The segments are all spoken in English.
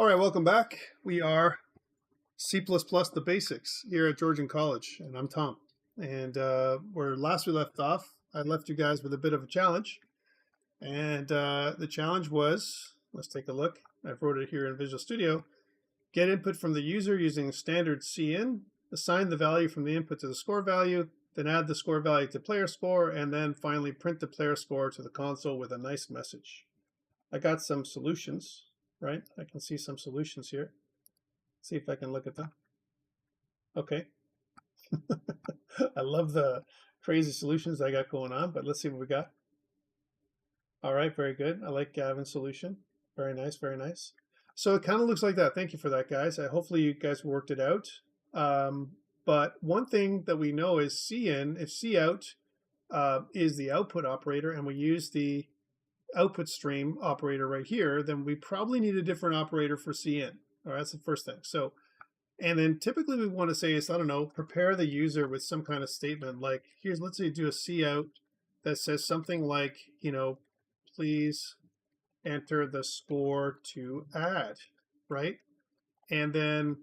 All right, welcome back. We are C++ The Basics here at Georgian College, and I'm Tom. And where last we left off, I left you guys with a bit of a challenge. And the challenge was, let's take a look. I wrote it here in Visual Studio. Get input from the user using standard cin, assign the value from the input to the score value, then add the score value to player score, and then finally print the player score to the console with a nice message. I got some solutions, right? I can see some solutions here. See if I can look at them. Okay. I love the crazy solutions I got going on, but let's see what we got. All right, very good. I like Gavin's solution. Very nice, very nice. So it kind of looks like that. Thank you for that, guys. Hopefully you guys worked it out. But one thing that we know is cin, if cout is the output operator and we use the output stream operator right here, then we probably need a different operator for cin. All right, that's the first thing. So, and then typically we want to say is, I don't know, prepare the user with some kind of statement like, here's, let's say do a cout that says something like, please enter the score to add, right? And then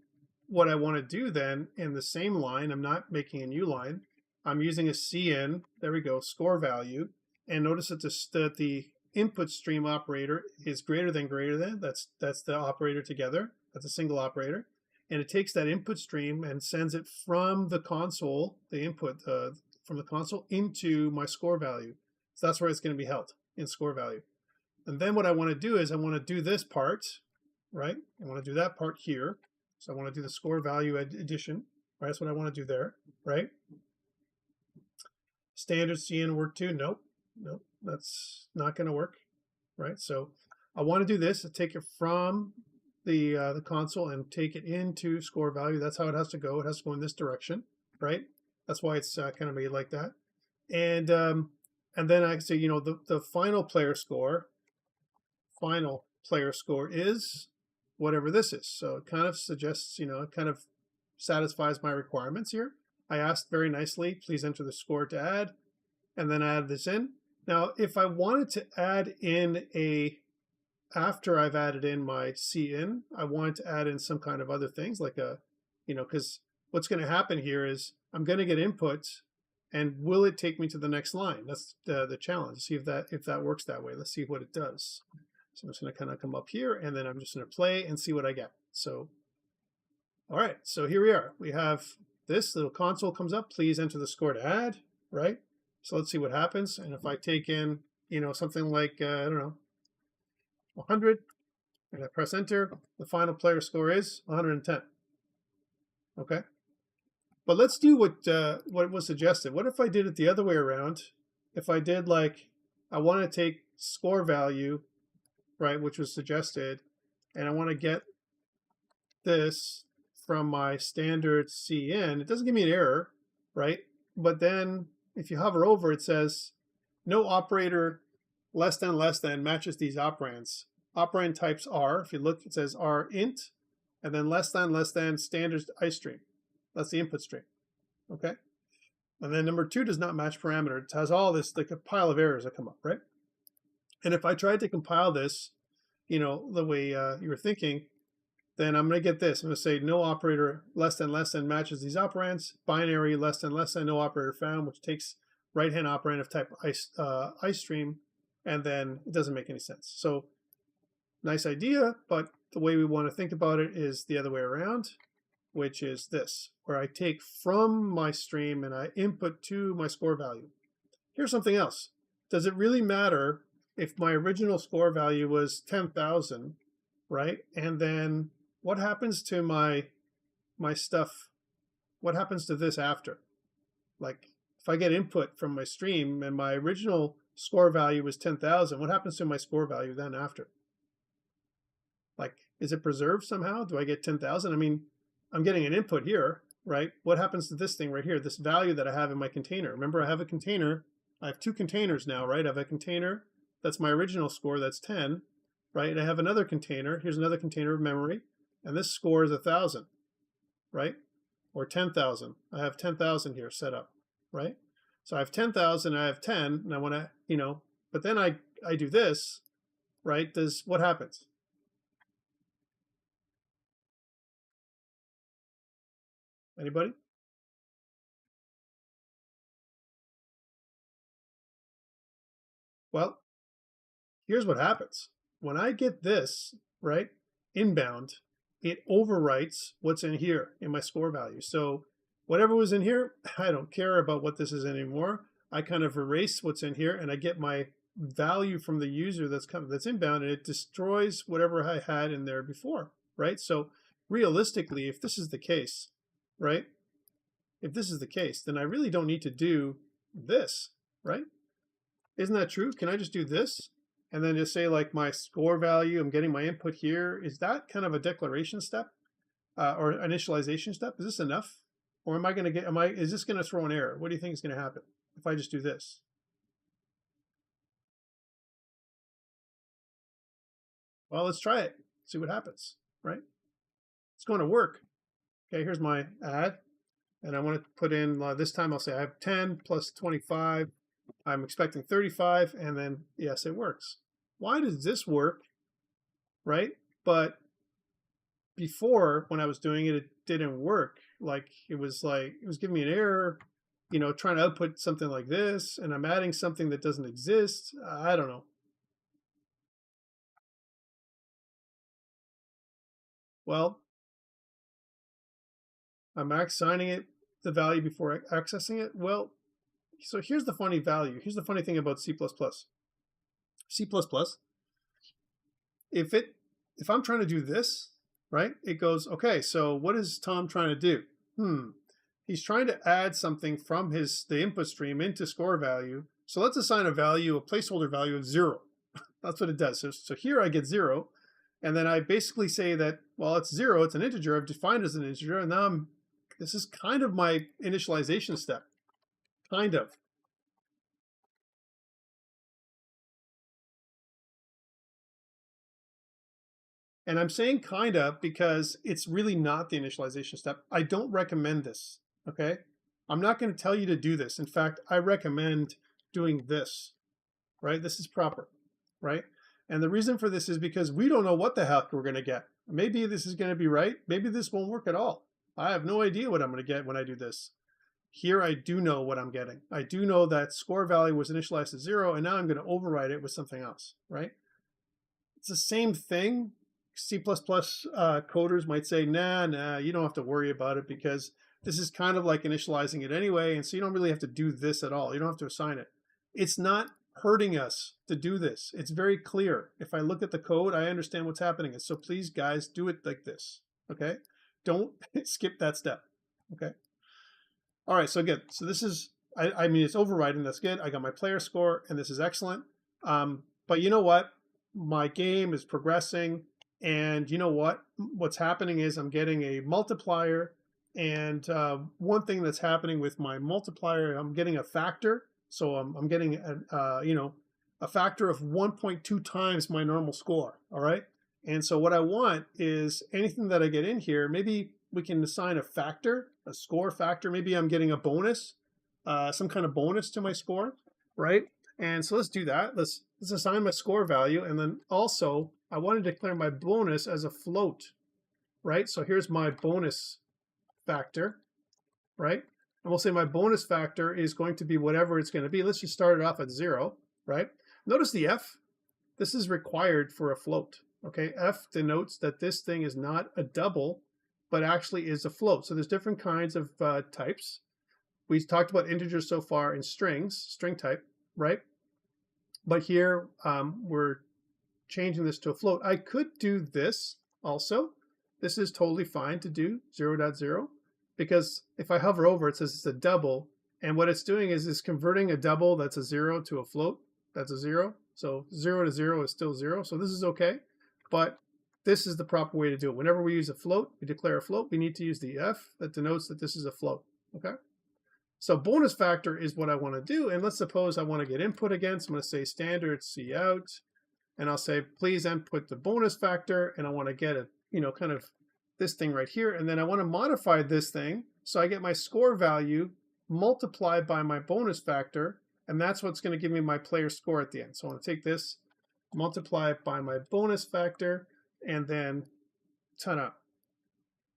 what I want to do then in the same line, I'm not making a new line, I'm using a cin, there we go, score value, and notice that the input stream operator is greater than, that's the operator together, that's a single operator, and it takes that input stream and sends it from the console, the input from the console into my score value. So that's where it's going to be held, in score value. And then what I want to do is I want to do this part, right? I want to do that part here. So I want to do the score value addition, right? That's what I want to do there, right? Standard cin work too? Nope, that's not going to work, right? So I want to do this, take it from the console and take it into score value. That's how it has to go. It has to go in this direction, right? That's why it's kind of made like that. And then I can say, the final player score is whatever this is. So it kind of suggests, it kind of satisfies my requirements here. I asked very nicely, please enter the score to add, and then I add this in. Now, if I wanted to add in after I've added in my cin, I wanted to add in some kind of other things like because what's going to happen here is I'm going to get input, and will it take me to the next line? That's the challenge. See if that works that way. Let's see what it does. So I'm just going to kind of come up here, and then I'm just going to play and see what I get. So, all right. So here we are. We have this little console comes up. Please enter the score to add, right? So let's see what happens. And if I take in, something like, I don't know, 100, and I press enter, the final player score is 110. Okay. But let's do what was suggested. What if I did it the other way around? If I did I want to take score value, right, which was suggested, and I want to get this from my standard cin. It doesn't give me an error, right? But then if you hover over, it says no operator less than matches these operands. Operand types are, if you look, it says are int, and then less than standard istream. That's the input stream, okay? And then number 2 does not match parameter. It has all this, like a pile of errors that come up, right? And if I tried to compile this, the way you were thinking, then I'm going to get this. I'm going to say no operator less than matches these operands. Binary less than no operator found, which takes right-hand operand of type istream, and then it doesn't make any sense. So nice idea, but the way we want to think about it is the other way around, which is this, where I take from my stream and I input to my score value. Here's something else. Does it really matter if my original score value was 10,000, right? And then what happens to my stuff? What happens to this after? Like if I get input from my stream and my original score value was 10,000, what happens to my score value then after? Like, is it preserved somehow? Do I get 10,000? I mean, I'm getting an input here, right? What happens to this thing right here, this value that I have in my container? Remember, I have a container. I have 2 containers now, right? I have a container, that's my original score, that's 10, right? And I have another container. Here's another container of memory, and this score is 1,000, right? Or 10,000. I have 10,000 here set up, right? So I have 10,000, I have 10, and I want to, but then I do this, right? What happens? Anybody? Well, here's what happens. When I get this, right, inbound, it overwrites what's in here in my score value. So whatever was in here, I don't care about what this is anymore. I kind of erase what's in here and I get my value from the user that's inbound, and it destroys whatever I had in there before, right? So realistically, if this is the case, right? If this is the case, then I really don't need to do this, right? Isn't that true? Can I just do this and then just say like my score value, I'm getting my input here? Is that kind of a declaration step or initialization step? Is this enough? Or am I going to get, is this going to throw an error? What do you think is going to happen if I just do this? Well, let's try it, see what happens, right? It's going to work. Okay, here's my ad. And I want to put in, this time I'll say I have 10 plus 25. I'm expecting 35, and then yes, it works. Why does this work, right? But before, when I was doing it, it didn't work. Like it was giving me an error, you know, trying to output something like this, and I'm adding something that doesn't exist. I don't know. Well, I'm assigning it the value before accessing it. Well, so here's the funny value. Here's the funny thing about C++. C++, if I'm trying to do this, right, it goes, okay, so what is Tom trying to do? He's trying to add something from the input stream into score value. So let's assign a value, a placeholder value of 0. That's what it does. So here I get 0. And then I basically say that, well, it's 0, it's an integer, I've defined it as an integer, and now this is kind of my initialization step. Kind of. And I'm saying kind of because it's really not the initialization step. I don't recommend this, okay? I'm not going to tell you to do this. In fact, I recommend doing this, right? This is proper, right? And the reason for this is because we don't know what the heck we're going to get. Maybe this is going to be right. Maybe this won't work at all. I have no idea what I'm going to get when I do this. Here I do know what I'm getting. I do know that score value was initialized to 0, and now I'm going to override it with something else, right? It's the same thing. C++ coders might say, nah, you don't have to worry about it because this is kind of like initializing it anyway, and so you don't really have to do this at all. You don't have to assign it. It's not hurting us to do this. It's very clear. If I look at the code, I understand what's happening. And so please, guys, do it like this, okay? Don't skip that step, okay? All right, so good. So this is, I mean, it's overriding. That's good. I got my player score, and this is excellent. But you know what? My game is progressing. And you know what? What's happening is I'm getting a multiplier. And one thing that's happening with my multiplier, I'm getting a factor. So I'm getting a factor of 1.2 times my normal score. All right. And so what I want is anything that I get in here, maybe we can assign a factor, a score factor. Maybe I'm getting a bonus, some kind of bonus to my score, right? And so let's do that. Let's assign my score value. And then also I want to declare my bonus as a float, right? So here's my bonus factor, right? And we'll say my bonus factor is going to be whatever it's going to be. Let's just start it off at 0, right? Notice the F. This is required for a float, okay? F denotes that this thing is not a double, but actually is a float. So there's different kinds of types. We talked about integers so far in strings, string type, right? But here we're changing this to a float. I could do this also. This is totally fine to do 0.0 because if I hover over it says it's a double, and what it's doing is it's converting a double that's a 0 to a float that's a 0. So 0 to 0 is still 0. So this is okay, but this is the proper way to do it. Whenever we use a float, we declare a float, we need to use the F that denotes that this is a float, okay? So bonus factor is what I want to do, and let's suppose I want to get input again. So I'm going to say standard cout, and I'll say please input the bonus factor, and I want to get a, kind of this thing right here, and then I want to modify this thing so I get my score value multiplied by my bonus factor, and that's what's going to give me my player score at the end. So I want to take this, multiply it by my bonus factor, and then ta-da,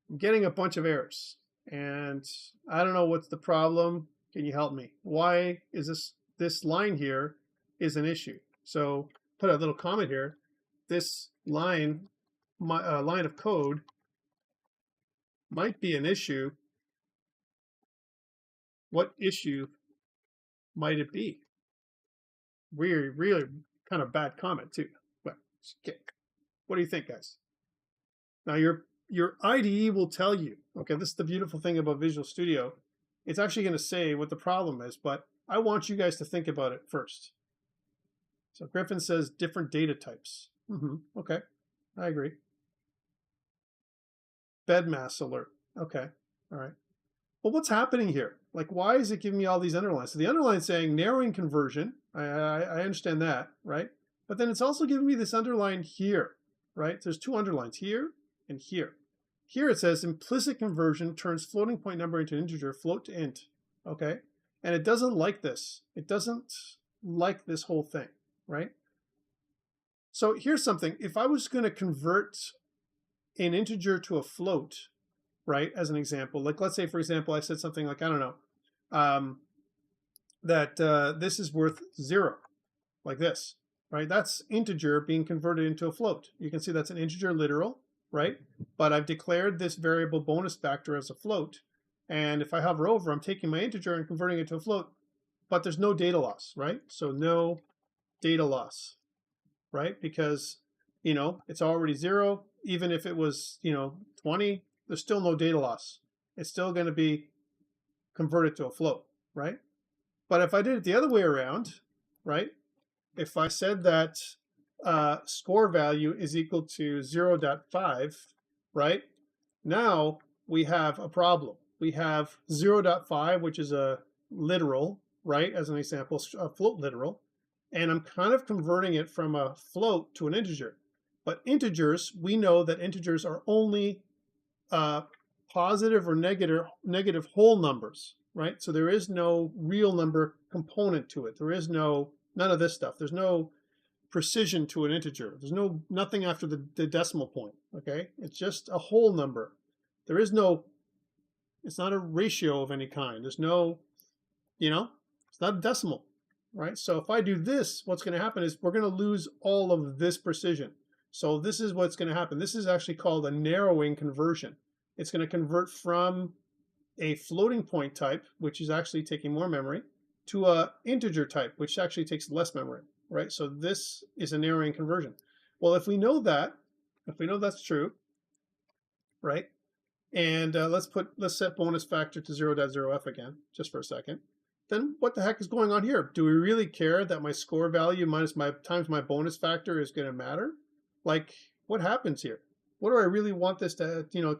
I'm getting a bunch of errors. and I don't know what's the problem. Can you help me? Why is this line here is an issue? So put a little comment here. This line, line of code might be an issue. What issue might it be? Really, really kind of bad comment too. But okay. What do you think, guys? Now your IDE will tell you, okay, this is the beautiful thing about Visual Studio. It's actually going to say what the problem is, but I want you guys to think about it first. So Griffin says different data types. Okay, I agree. Bed mass alert. Okay, all right. Well, what's happening here? Like, why is it giving me all these underlines? So the underline saying narrowing conversion. I understand that, right? But then it's also giving me this underline here, right? There's two underlines here and here. Here it says implicit conversion turns floating point number into integer, float to int. Okay, and it doesn't like this. It doesn't like this whole thing, right? So here's something. If I was going to convert an integer to a float, right, as an example, like let's say, for example, I said something like, I don't know, that this is worth 0, like this, right? That's integer being converted into a float. You can see that's an integer literal, right? But I've declared this variable bonus factor as a float. And if I hover over, I'm taking my integer and converting it to a float, but there's no data loss, right? So no data loss, right? Because, you know, it's already 0. Even if it was, you know, 20, there's still no data loss. It's still going to be converted to a float, right? But if I did it the other way around, right? If I said that score value is equal to 0.5, right? Now we have a problem. We have 0.5, which is a literal, right? As an example, a float literal. And I'm kind of converting it from a float to an integer. But integers, we know that integers are only positive or negative whole numbers, right? So there is no real number component to it. There is none of this stuff. There's no precision to an integer. There's nothing after the decimal point, okay? It's just a whole number. There is no, it's not a ratio of any kind. There's no, you know, it's not a decimal, right? So if I do this, what's going to happen is we're going to lose all of this precision. So this is what's going to happen. This is actually called a narrowing conversion. It's going to convert from a floating point type, which is actually taking more memory, to a integer type, which actually takes less memory, right? So this is a narrowing conversion. Well, if we know that, if we know that's true, right? And let's set bonus factor to 0.0f again, just for a second. Then what the heck is going on here? Do we really care that my score value minus times my bonus factor is going to matter? Like, what happens here? What do I really want this to, you know,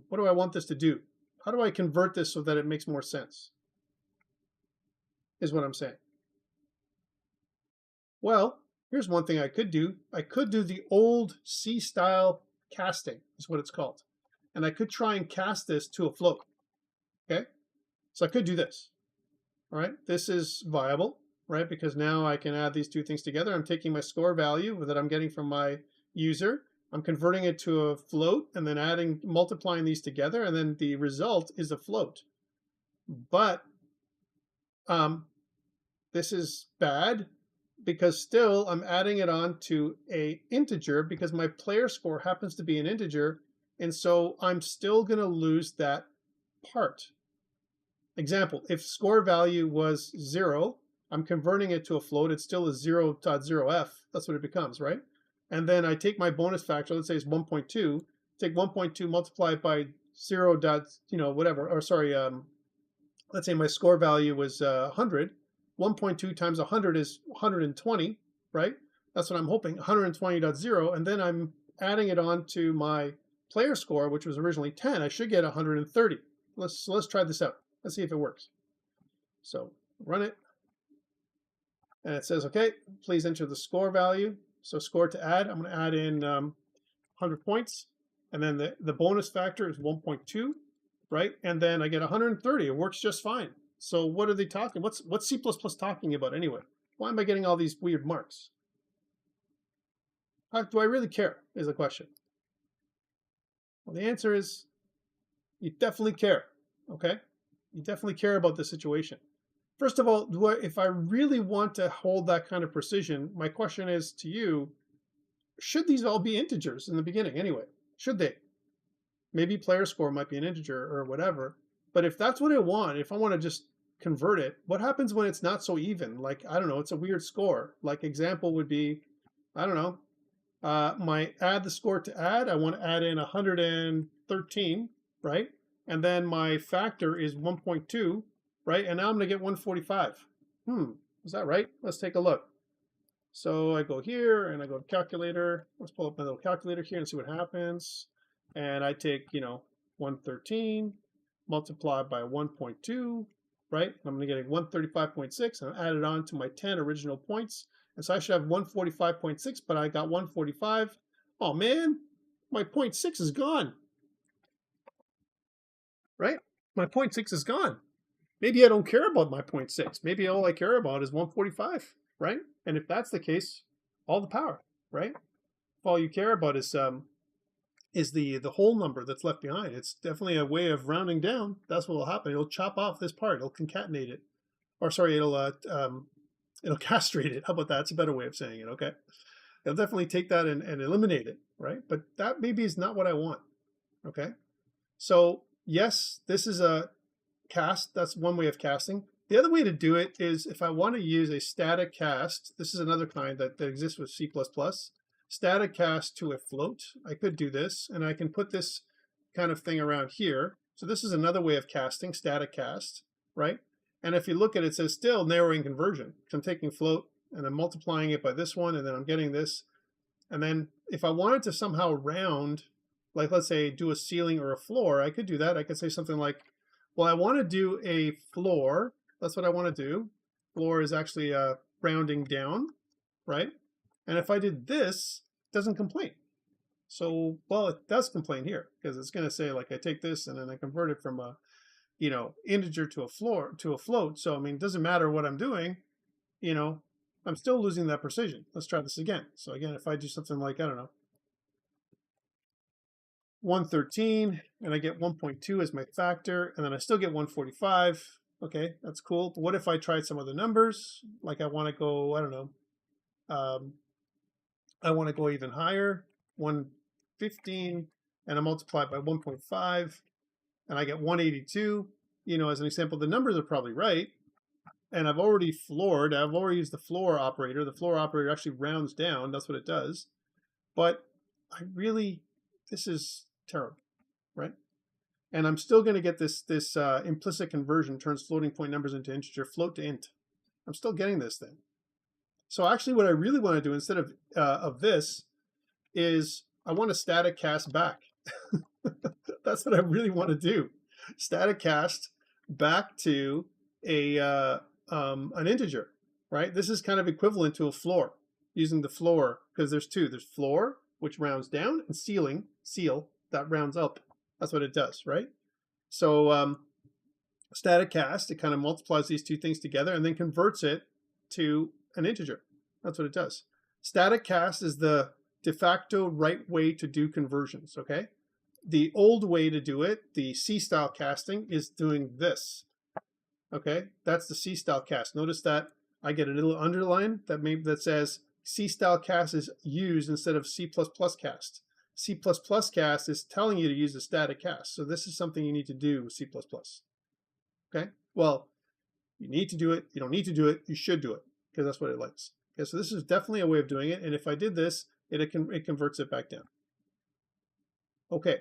what do I want this to do? How do I convert this so that it makes more sense? Is what I'm saying. Well, here's one thing I could do. I could do the old C-style casting, is what it's called. And I could try and cast this to a float. Okay? So I could do this. All right? This is viable, right? Because now I can add these two things together. I'm taking my score value that I'm getting from my user. I'm converting it to a float and then multiplying these together, and then the result is a float. But this is bad because still I'm adding it on to a integer because my player score happens to be an integer, and so I'm still going to lose that part. Example, if score value was 0, I'm converting it to a float. It's still a 0.0f. That's what it becomes, right? And then I take my bonus factor, let's say it's 1.2, take 1.2, multiply it by 0. Whatever, or sorry, let's say my score value was 100. 1.2 times 100 is 120, right? That's what I'm hoping, 120.0, and then I'm adding it on to my player score, which was originally 10. I should get 130. Let's try this out. Let's see if it works. So run it, and it says, okay, please enter the score value. So score to add, I'm going to add in 100 points, and then the bonus factor is 1.2, right? And then I get 130. It works just fine. So what are they talking? What's C++ talking about anyway? Why am I getting all these weird marks? Do I really care is the question. Well, the answer is You definitely care, okay? You definitely care about the situation. First of all, if I really want to hold that kind of precision, my question is to you, should these all be integers in the beginning anyway? Should they? Maybe player score might be an integer or whatever. But if that's what I want, if I want to just convert it, what happens when it's not so even? Like, I don't know, it's a weird score. Like example would be, I don't know, my add the score to add, I want to add in 113, right? And then my factor is 1.2, right? And now I'm going to get 145. Is that right? Let's take a look. So I go here and I go to calculator. Let's pull up my little calculator here and see what happens. And I take, 113 multiplied by 1.2, right? I'm going to get 135.6 and add it on to my 10 original points. And so I should have 145.6, but I got 145. Oh man, my 0.6 is gone. Right? My 0.6 is gone. Maybe I don't care about my 0.6. Maybe all I care about is 145, right? And if that's the case, all the power, right? If all you care about is the whole number that's left behind. It's definitely a way of rounding down. That's what will happen. It'll chop off this part. It'll concatenate it. Or sorry, it'll castrate it. How about that? It's a better way of saying it, okay? It'll definitely take that and eliminate it, right? But that maybe is not what I want, okay? So yes, this is a cast. That's one way of casting. The other way to do it is if I want to use a static cast, this is another kind that exists with C++, static cast to a float. I could do this, and I can put this kind of thing around here. So this is another way of casting, static cast, right? And if you look at it, it says still narrowing conversion. So I'm taking float, and I'm multiplying it by this one, and then I'm getting this. And then if I wanted to somehow round, like let's say do a ceiling or a floor, I could do that. I could say something like, well, I want to do a floor. That's what I want to do. Floor is actually rounding down, right? And if I did this, it doesn't complain. So, well, it does complain here because it's going to say like I take this and then I convert it from a, integer to a float. So, I mean, it doesn't matter what I'm doing, I'm still losing that precision. Let's try this again. So again, if I do something like, I don't know, 113 and I get 1.2 as my factor, and then I still get 145. Okay, that's cool. But what if I tried some other numbers? Like I want to go, I don't know, I want to go even higher, 115, and I multiply by 1.5, and I get 182. As an example, the numbers are probably right, and I've already floored. I've already used the floor operator. The floor operator actually rounds down. That's what it does. But this is terrible, right? And I'm still going to get this implicit conversion, turns floating point numbers into integer, float to int. I'm still getting this thing. So actually what I really want to do instead of this is I want to static cast back. That's what I really want to do. Static cast back to an integer, right? This is kind of equivalent to a floor, using the floor, because there's two. There's floor, which rounds down, and ceil, that rounds up. That's what it does, right? So static cast, it kind of multiplies these two things together and then converts it to an integer. That's what it does. Static cast is the de facto right way to do conversions, okay? The old way to do it, the C-style casting, is doing this, okay? That's the C-style cast. Notice that I get a little underline that says C-style cast is used instead of C++ cast. C++ cast is telling you to use a static cast. So this is something you need to do with C++. Okay? Well, you need to do it. You don't need to do it. You should do it because that's what it likes. Okay, so this is definitely a way of doing it. And if I did this, it converts it back down. Okay,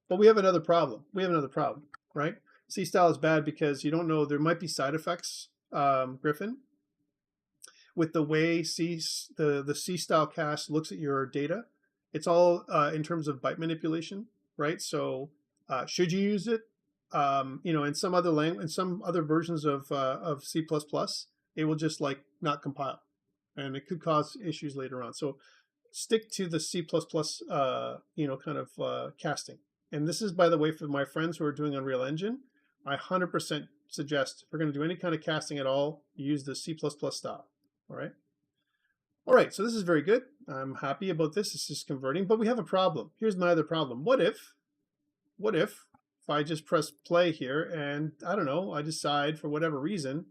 but we have another problem. Right? C-style is bad because you don't know, there might be side effects, Griffin, with the way the C-style cast looks at your data. It's all in terms of byte manipulation, right? So should you use it? In some other versions of C++, it will just like not compile, and it could cause issues later on. So stick to the C++, kind of casting. And this is, by the way, for my friends who are doing Unreal Engine, I 100% suggest if we're going to do any kind of casting at all, use the C++ style. All right. All right, so this is very good. I'm happy about this. This is converting, but we have a problem. Here's my other problem. What if if I just press play here and I don't know, I decide for whatever reason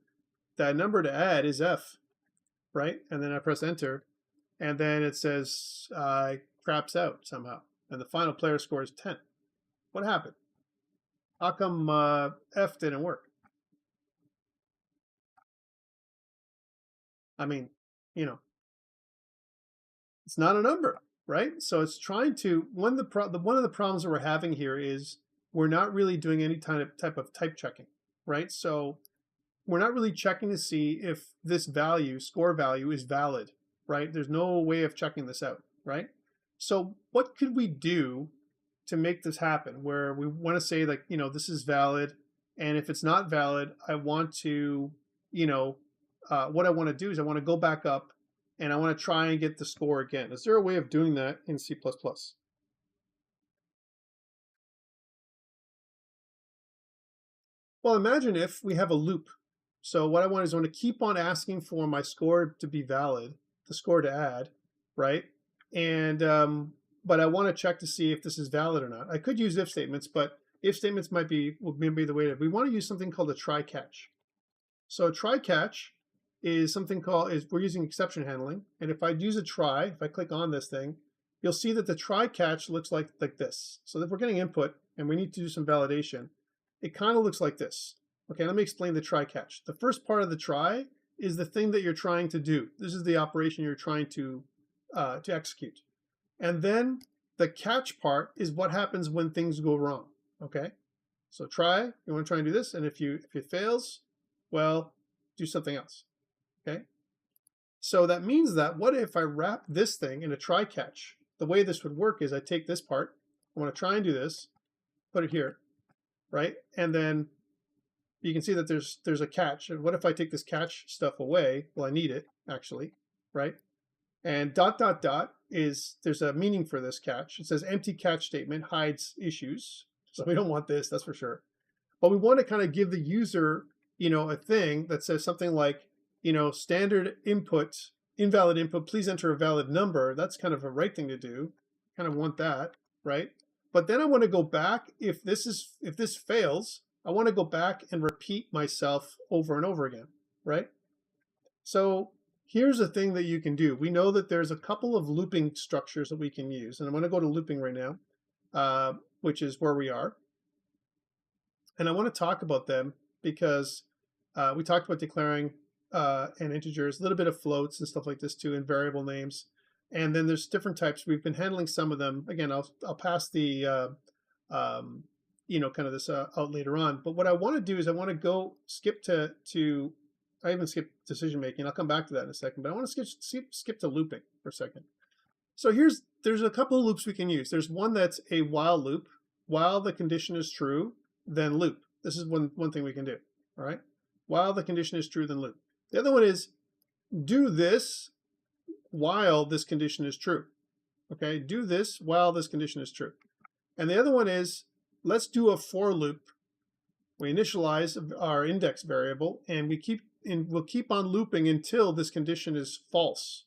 that number to add is F, right? And then I press enter, and then it says craps out somehow, and the final player score is 10. What happened? How come F didn't work? I mean, you know, it's not a number, right? So it's trying to, one of the problems that we're having here is we're not really doing any type of type checking, right? So we're not really checking to see if this value, score value, is valid, right? There's no way of checking this out, right? So what could we do to make this happen, where we want to say, like, you know, this is valid, and if it's not valid, I want to, you know, what I want to do is I want to go back up and I want to try and get the score again. Is there a way of doing that in C++? Well, imagine if we have a loop. So what I want is I want to keep on asking for my score to be valid, the score to add, right? And but I want to check to see if this is valid or not. I could use if statements, but if statements would be the way to. We want to use something called a try catch. So a try catch is something called, we're using exception handling, and if I use a try, if I click on this thing, you'll see that the try catch looks like this. So if we're getting input and we need to do some validation, it kind of looks like this. Okay, let me explain the try catch. The first part of the try is the thing that you're trying to do. This is the operation you're trying to execute. And then the catch part is what happens when things go wrong. Okay, so try, you want to try and do this, and if it fails, well, do something else. Okay, so that means that what if I wrap this thing in a try catch? The way this would work is I take this part, I want to try and do this, put it here, right? And then you can see that there's a catch. And what if I take this catch stuff away? Well, I need it actually, right? And ... is, there's a meaning for this catch. It says empty catch statement hides issues. So we don't want this, that's for sure. But we want to kind of give the user, you know, a thing that says something like, you know, standard input, invalid input, please enter a valid number. That's kind of a right thing to do. Kind of want that, right? But then I want to go back, if this fails, I want to go back and repeat myself over and over again, right? So here's a thing that you can do. We know that there's a couple of looping structures that we can use, and I'm going to go to looping right now, which is where we are. And I want to talk about them because we talked about declaring and integers, a little bit of floats and stuff like this too, and variable names. And then there's different types. We've been handling some of them. Again, I'll pass the you know, kind of this out later on. But what I want to do is I want to go skip to I even skipped decision making. I'll come back to that in a second. But I want to skip to looping for a second. So there's a couple of loops we can use. There's one that's a while loop. While the condition is true, then loop. This is one thing we can do. All right. While the condition is true, then loop. The other one is do this while this condition is true. Okay, do this while this condition is true. And the other one is, let's do a for loop. We initialize our index variable, and we'll keep on looping until this condition is false.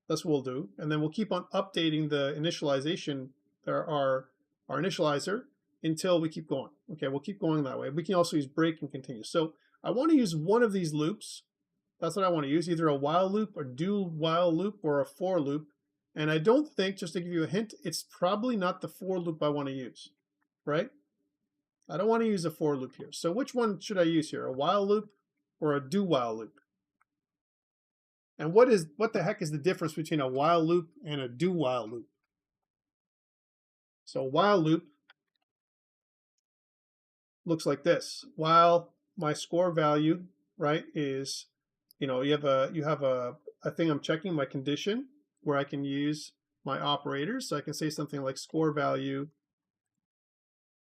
That's what we'll do. And then we'll keep on updating the initialization, our initializer, until we keep going. Okay, we'll keep going that way. We can also use break and continue. So I want to use one of these loops. That's what I want to use, either a while loop, a do while loop, or a for loop. And I don't think, just to give you a hint, it's probably not the for loop I want to use, right? I don't want to use a for loop here. So which one should I use here, a while loop or a do while loop? And what the heck is the difference between a while loop and a do while loop? So a while loop looks like this. While my score value, right, is, you know, you have a thing I'm checking, my condition, where I can use my operators. So I can say something like score value,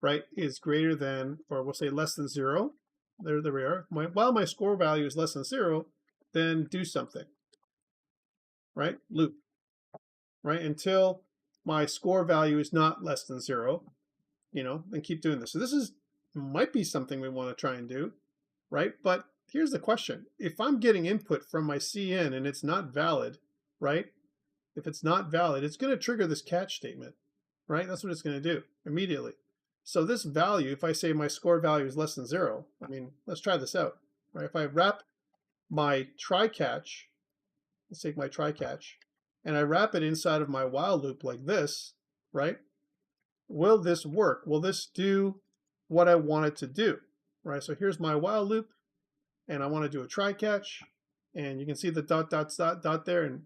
right, is greater than, or we'll say less than 0. There we are. While my score value is less than 0, then do something, right? Loop, right? Until my score value is not less than 0, you know, and keep doing this. So this might be something we want to try and do, right? But here's the question. If I'm getting input from my CN and it's not valid, right? If it's not valid, it's going to trigger this catch statement, right? That's what it's going to do immediately. So this value, if I say my score value is less than 0, I mean, let's try this out. Right? If I wrap my try catch, let's take my try catch, and I wrap it inside of my while loop like this, right? Will this work? Will this do what I want it to do? Right? So here's my while loop, and I want to do a try catch, and you can see the dot, dot, dot, dot there, and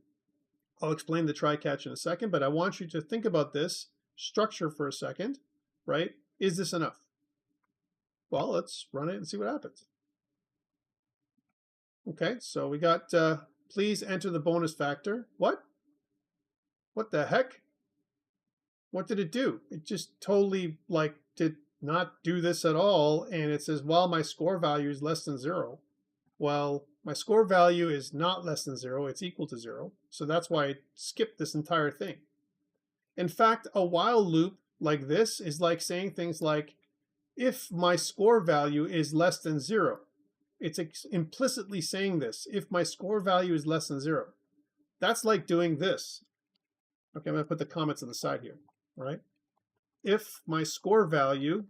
I'll explain the try catch in a second, but I want you to think about this structure for a second, right? Is this enough? Well, let's run it and see what happens. Okay, so we got, please enter the bonus factor. What? What the heck? What did it do? It just totally like did not do this at all. And it says, well, my score value is less than 0. Well, my score value is not less than 0. It's equal to 0. So that's why I skipped this entire thing. In fact, a while loop like this is like saying things like, if my score value is less than 0, it's implicitly saying this, if my score value is less than 0. That's like doing this. Okay, I'm going to put the comments on the side here, all right? If my score value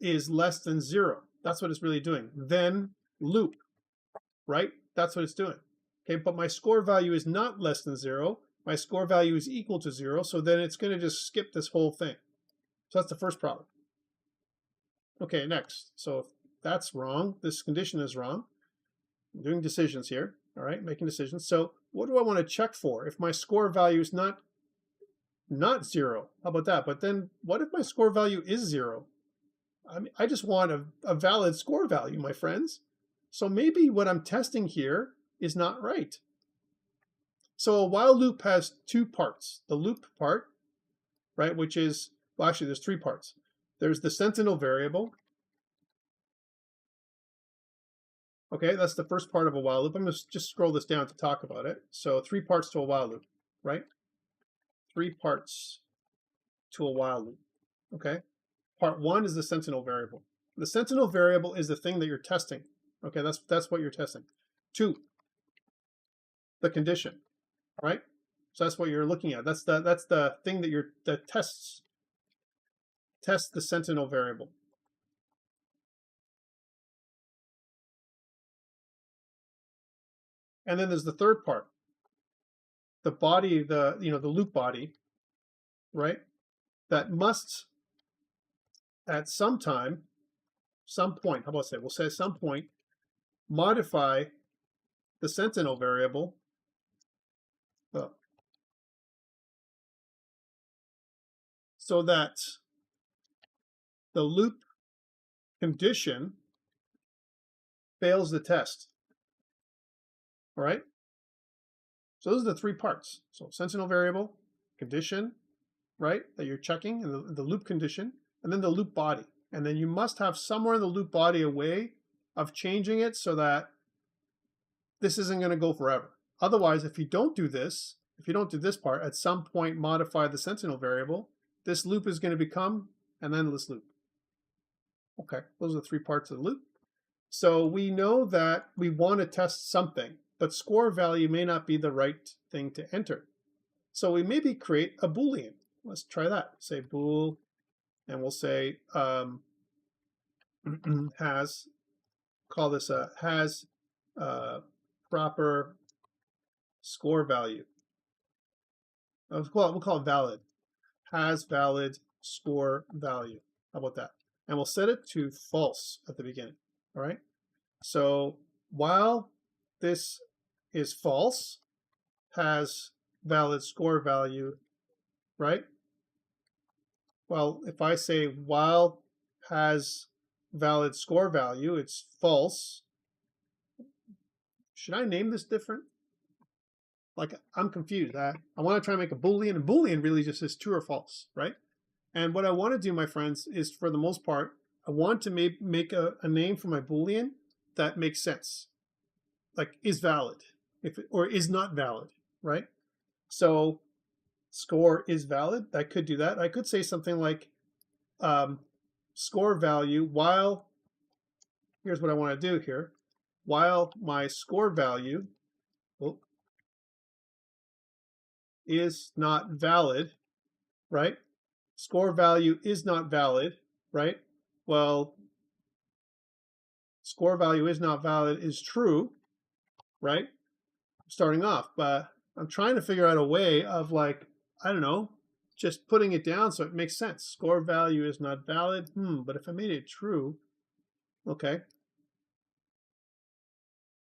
is less than 0, that's what it's really doing. Then loop, right? That's what it's doing. Okay, but my score value is not less than 0. My score value is equal to 0, so then it's going to just skip this whole thing. So that's the first problem. Okay, next. So if that's wrong, this condition is wrong. I'm doing decisions here, all right, making decisions. So what do I want to check for? If my score value is not 0, how about that? But then what if my score value is 0? I mean, I just want a valid score value, my friends. So maybe what I'm testing here is not right. So a while loop has two parts. The loop part, right, which is, well, actually there's three parts. There's the sentinel variable. Okay, that's the first part of a while loop. I'm going to just scroll this down to talk about it. So 3 parts to a while loop, right? 3 parts to a while loop, okay? Part 1 is the sentinel variable. The sentinel variable is the thing that you're testing. Okay, that's what you're testing. 2, the condition, right? So that's what you're looking at. That's the thing that tests the sentinel variable. And then there's the third part, the body, the loop body, right? That must at some time, some point, how about say, we'll say at some point, modify the sentinel variable so that the loop condition fails the test. All right? So those are the 3 parts. So sentinel variable, condition, right, that you're checking, and the loop condition, and then the loop body. And then you must have somewhere in the loop body a way of changing it so that this isn't going to go forever. Otherwise, if you don't do this, if you don't do this part, at some point modify the sentinel variable, this loop is going to become an endless loop. Okay, those are the 3 parts of the loop. So we know that we want to test something, but score value may not be the right thing to enter. So we maybe create a Boolean. Let's try that. Say bool, and we'll say has, call this a has proper score value. We'll call it valid. Has valid score value. How about that? And we'll set it to false at the beginning. All right. So while this is false, has valid score value, right? Well, if I say while has valid score value, it's false. Should I name this different? Like, I'm confused. I want to try and make a Boolean, and Boolean really just is true or false, right? And what I want to do, my friends, is for the most part, I want to make a name for my Boolean that makes sense, like is valid, or is not valid, right? So score is valid. I could do that. I could say something like score value while, here's what I want to do here, while my score value is not valid, right? Score value is not valid. right? Well, score value is not valid is true, right? Starting off, but I'm trying to figure out a way of, like, I don't know, just putting it down so it makes sense. Score value is not valid. But if I made it true, okay.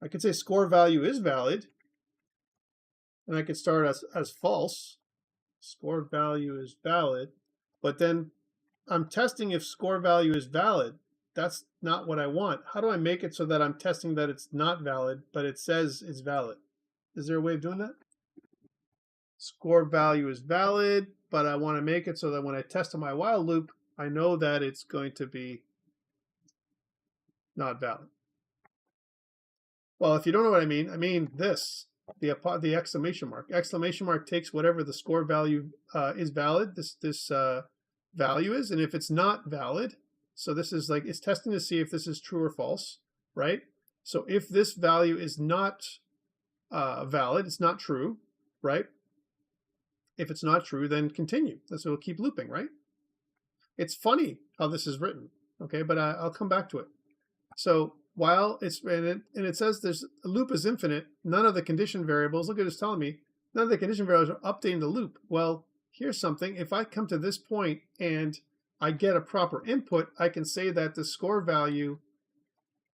I could say score value is valid, and I could start as false. Score value is valid, but then I'm testing if score value is valid. That's not what I want. How do I make it so that I'm testing that it's not valid, but it says it's valid? Is there a way of doing that? Score value is valid, but I want to make it so that when I test on my while loop, I know that it's going to be not valid. Well, if you don't know what I mean this, the exclamation mark. Exclamation mark takes whatever the score value is valid, this value is, and if it's not valid, so this is like, it's testing to see if this is true or false, right? So if this value is not valid, it's not true, right? If it's not true, then continue. So it'll keep looping, right? It's funny how this is written, okay? But I'll come back to it. So while it's, and it says there's a loop is infinite, none of the condition variables, look at it's telling me, none of the condition variables are updating the loop. Well, here's something. If I come to this point and I get a proper input, I can say that the score value,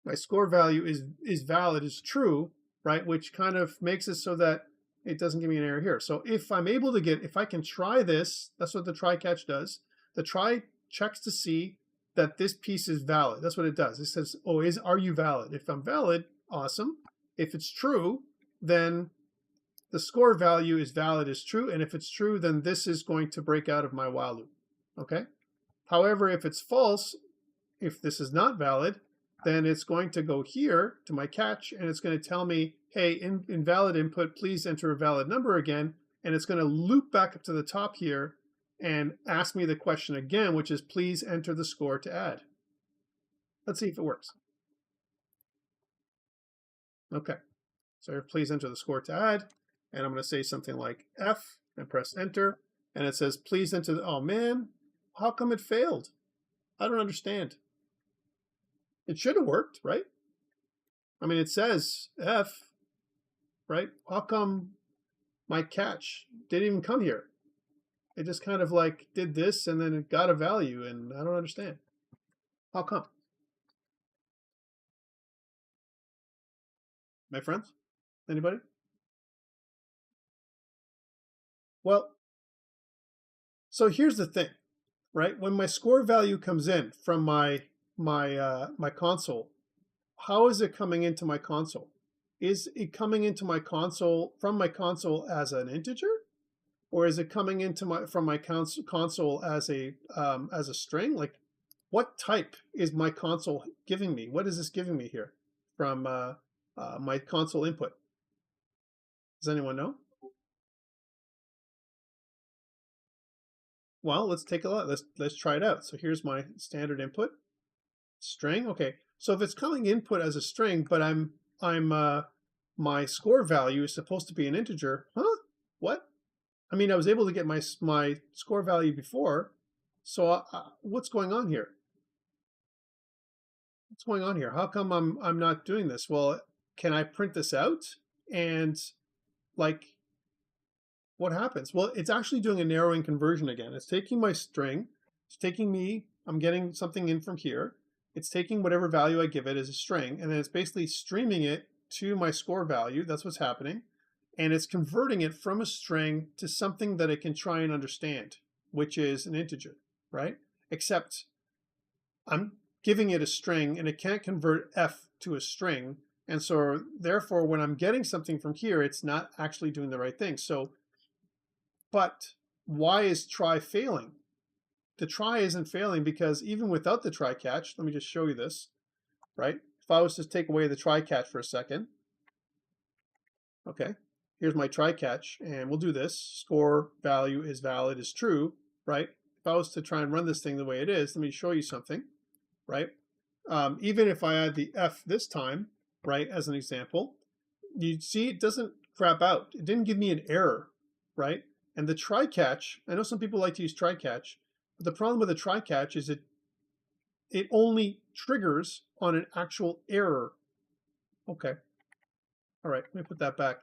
my score value is valid, is true, right? Which kind of makes it so that it doesn't give me an error here. So if I'm able to get, if I can try this, that's what the try catch does. The try checks to see that this piece is valid. That's what it does. It says, oh, are you valid? If I'm valid, awesome. If it's true, then the score value is valid, is true. And if it's true, then this is going to break out of my while loop, okay? However, if it's false, if this is not valid, then it's going to go here to my catch, and it's going to tell me, hey, invalid input, please enter a valid number again. And it's going to loop back up to the top here and ask me the question again, which is please enter the score to add. Let's see if it works. Okay, so please enter the score to add. And I'm going to say something like F and press enter. And it says, please enter the, oh man, how come it failed? I don't understand. It should have worked, right? I mean, it says F, right? How come my catch didn't even come here? It just kind of like did this and then it got a value, and I don't understand. How come? My friends? Anybody? Well, so here's the thing, right? When my score value comes in from my console, how is it coming into my console? Is it coming into my console from my console as an integer, or is it coming into from my console as a string? Like, what type is my console giving me? What is this giving me here from my console input? Does anyone know? Well, let's take a look. Let's try it out. So here's my standard input, string. Okay, so if it's coming input as a string, but my score value is supposed to be an integer, huh? What? I mean, I was able to get my score value before, so what's going on here? What's going on here? How come I'm not doing this? Well, can I print this out? And like, what happens? Well, it's actually doing a narrowing conversion again. It's taking my string, it's taking me, I'm getting something in from here. It's taking whatever value I give it as a string, and then it's basically streaming it to my score value. That's what's happening. And it's converting it from a string to something that it can try and understand, which is an integer, right? Except I'm giving it a string and it can't convert F to a string. And so therefore, when I'm getting something from here, it's not actually doing the right thing. So, but why is try failing? The try isn't failing because even without the try catch, let me just show you this, right? If I was to take away the try catch for a second, okay, here's my try catch, and we'll do this. Score value is valid is true, right? If I was to try and run this thing the way it is, let me show you something, right? Even if I add the F this time, right, as an example, you see it doesn't crap out. It didn't give me an error, right? And the try catch, I know some people like to use try catch, but the problem with the try catch is it only triggers on an actual error. Okay. All right, let me put that back.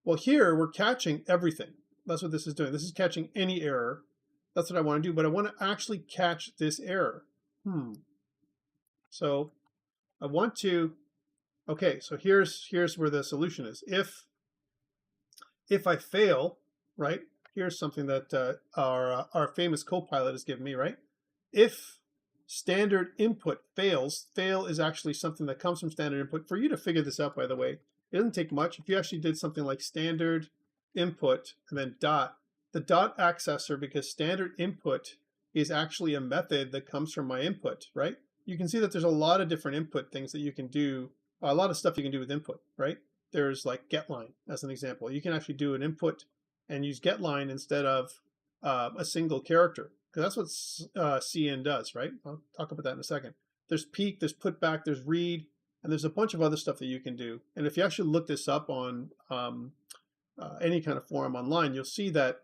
Well, here we're catching everything. That's what this is doing. This is catching any error. That's what I want to do, but I want to actually catch this error. So I want to, okay, so here's where the solution is. If I fail, right, here's something that our famous Copilot has given me, right? If standard input fails, fail is actually something that comes from standard input. For you to figure this out, by the way, it doesn't take much. If you actually did something like standard input and then dot, the dot accessor, because standard input is actually a method that comes from my input, right? You can see that there's a lot of different input things that you can do, a lot of stuff you can do with input, right? There's like getLine as an example. You can actually do an input and use getLine instead of a single character, because that's what cin does, right? I'll talk about that in a second. There's peek, there's putback, there's read, and there's a bunch of other stuff that you can do. And if you actually look this up on any kind of forum online, you'll see that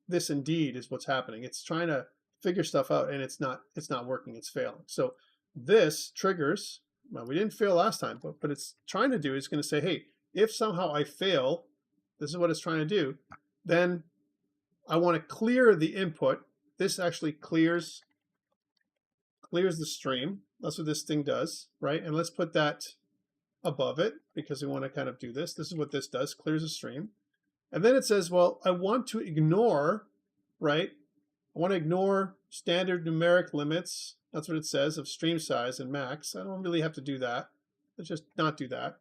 this indeed is what's happening. It's trying to figure stuff out, and it's not working. It's failing. So this triggers. Well, we didn't fail last time, but it's trying to do is going to say, hey, if somehow I fail, this is what it's trying to do. Then I want to clear the input. This actually clears the stream. That's what this thing does, right? And let's put that above it because we want to kind of do this. This is what this does, clears the stream. And then it says, well, I want to ignore, right? I want to ignore standard numeric limits. That's what it says of stream size and max. I don't really have to do that. Let's just not do that.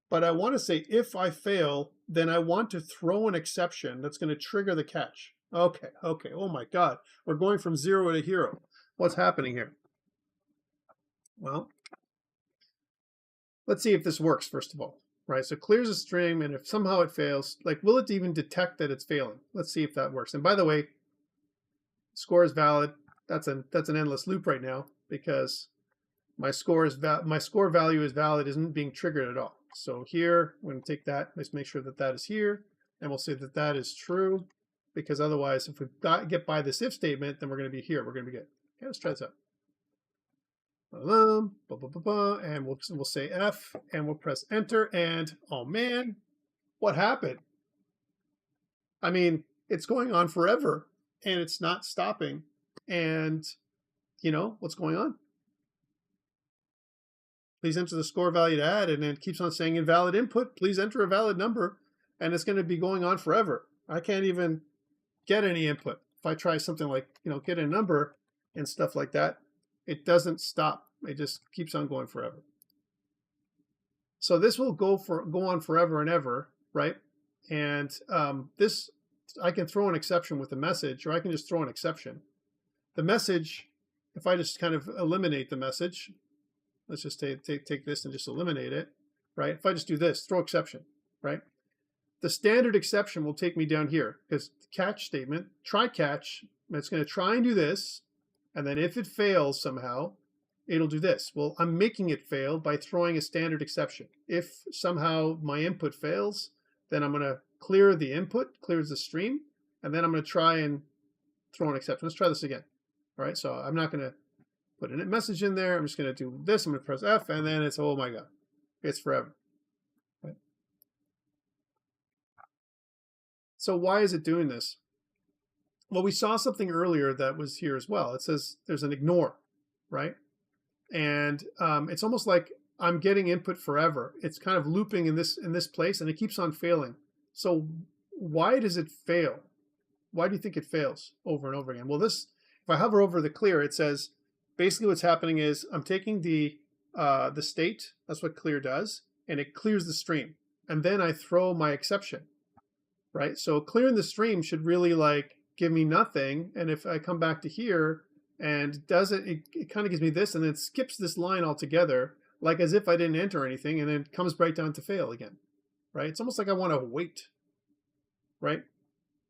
But I want to say if I fail, then I want to throw an exception that's going to trigger the catch. Okay. Oh my God. We're going from 0 to hero. What's happening here? Well, let's see if this works, first of all. Right, so clears a stream, and if somehow it fails, like, will it even detect that it's failing? Let's see if that works. And by the way, score is valid. That's an endless loop right now because my score value is valid, isn't being triggered at all. So here, we're going to take that. Let's make sure that that is here, and we'll say that that is true, because otherwise, if we get by this if statement, then we're going to be here. We're going to be good. Okay, let's try this out. And we'll say F, and we'll press enter, and oh man, what happened? I mean, it's going on forever, and it's not stopping. And you know what's going on? Please enter the score value to add, and then it keeps on saying invalid input. Please enter a valid number, and it's going to be going on forever. I can't even get any input. If I try something like, get a number and stuff like that, it doesn't stop. It just keeps on going forever. So this will go on forever and ever, right? And this, I can throw an exception with the message, or I can just throw an exception. The message, if I just kind of eliminate the message, let's just take this and just eliminate it, right? If I just do this, throw exception, right? The standard exception will take me down here, because the catch statement, try catch, it's going to try and do this, and then if it fails somehow, it'll do this. Well, I'm making it fail by throwing a standard exception. If somehow my input fails, then I'm going to clear the input, clears the stream, and then I'm going to try and throw an exception. Let's try this again. All right, so I'm not going to put a message in there. I'm just going to do this. I'm going to press F, and then it's, oh my God, it's forever. Right? So why is it doing this? Well, we saw something earlier that was here as well. It says there's an ignore, right? And it's almost like I'm getting input forever. It's kind of looping in this place, and it keeps on failing. So why does it fail? Why do you think it fails over and over again? Well, if I hover over the clear, it says basically what's happening is I'm taking the state. That's what clear does, and it clears the stream, and then I throw my exception, right? So clearing the stream should really like give me nothing, and if I come back to here and does it kind of gives me this, and then skips this line altogether, like as if I didn't enter anything, and then comes right down to fail again, right? It's almost like I want to wait, right?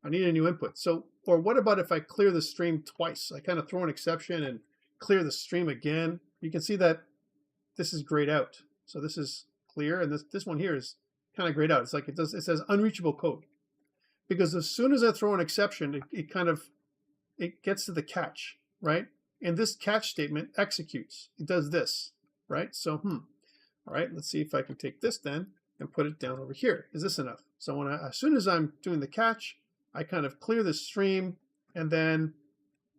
I need a new input. So, or what about if I clear the stream twice? I kind of throw an exception and clear the stream again. You can see that this is grayed out. So this is clear, and this one here is kind of grayed out. It's like it says unreachable code. Because as soon as I throw an exception, it gets to the catch, right? and this catch statement executes. It does this, right? So, all right, let's see if I can take this then and put it down over here. Is this enough? So as soon as I'm doing the catch, I kind of clear the stream, and then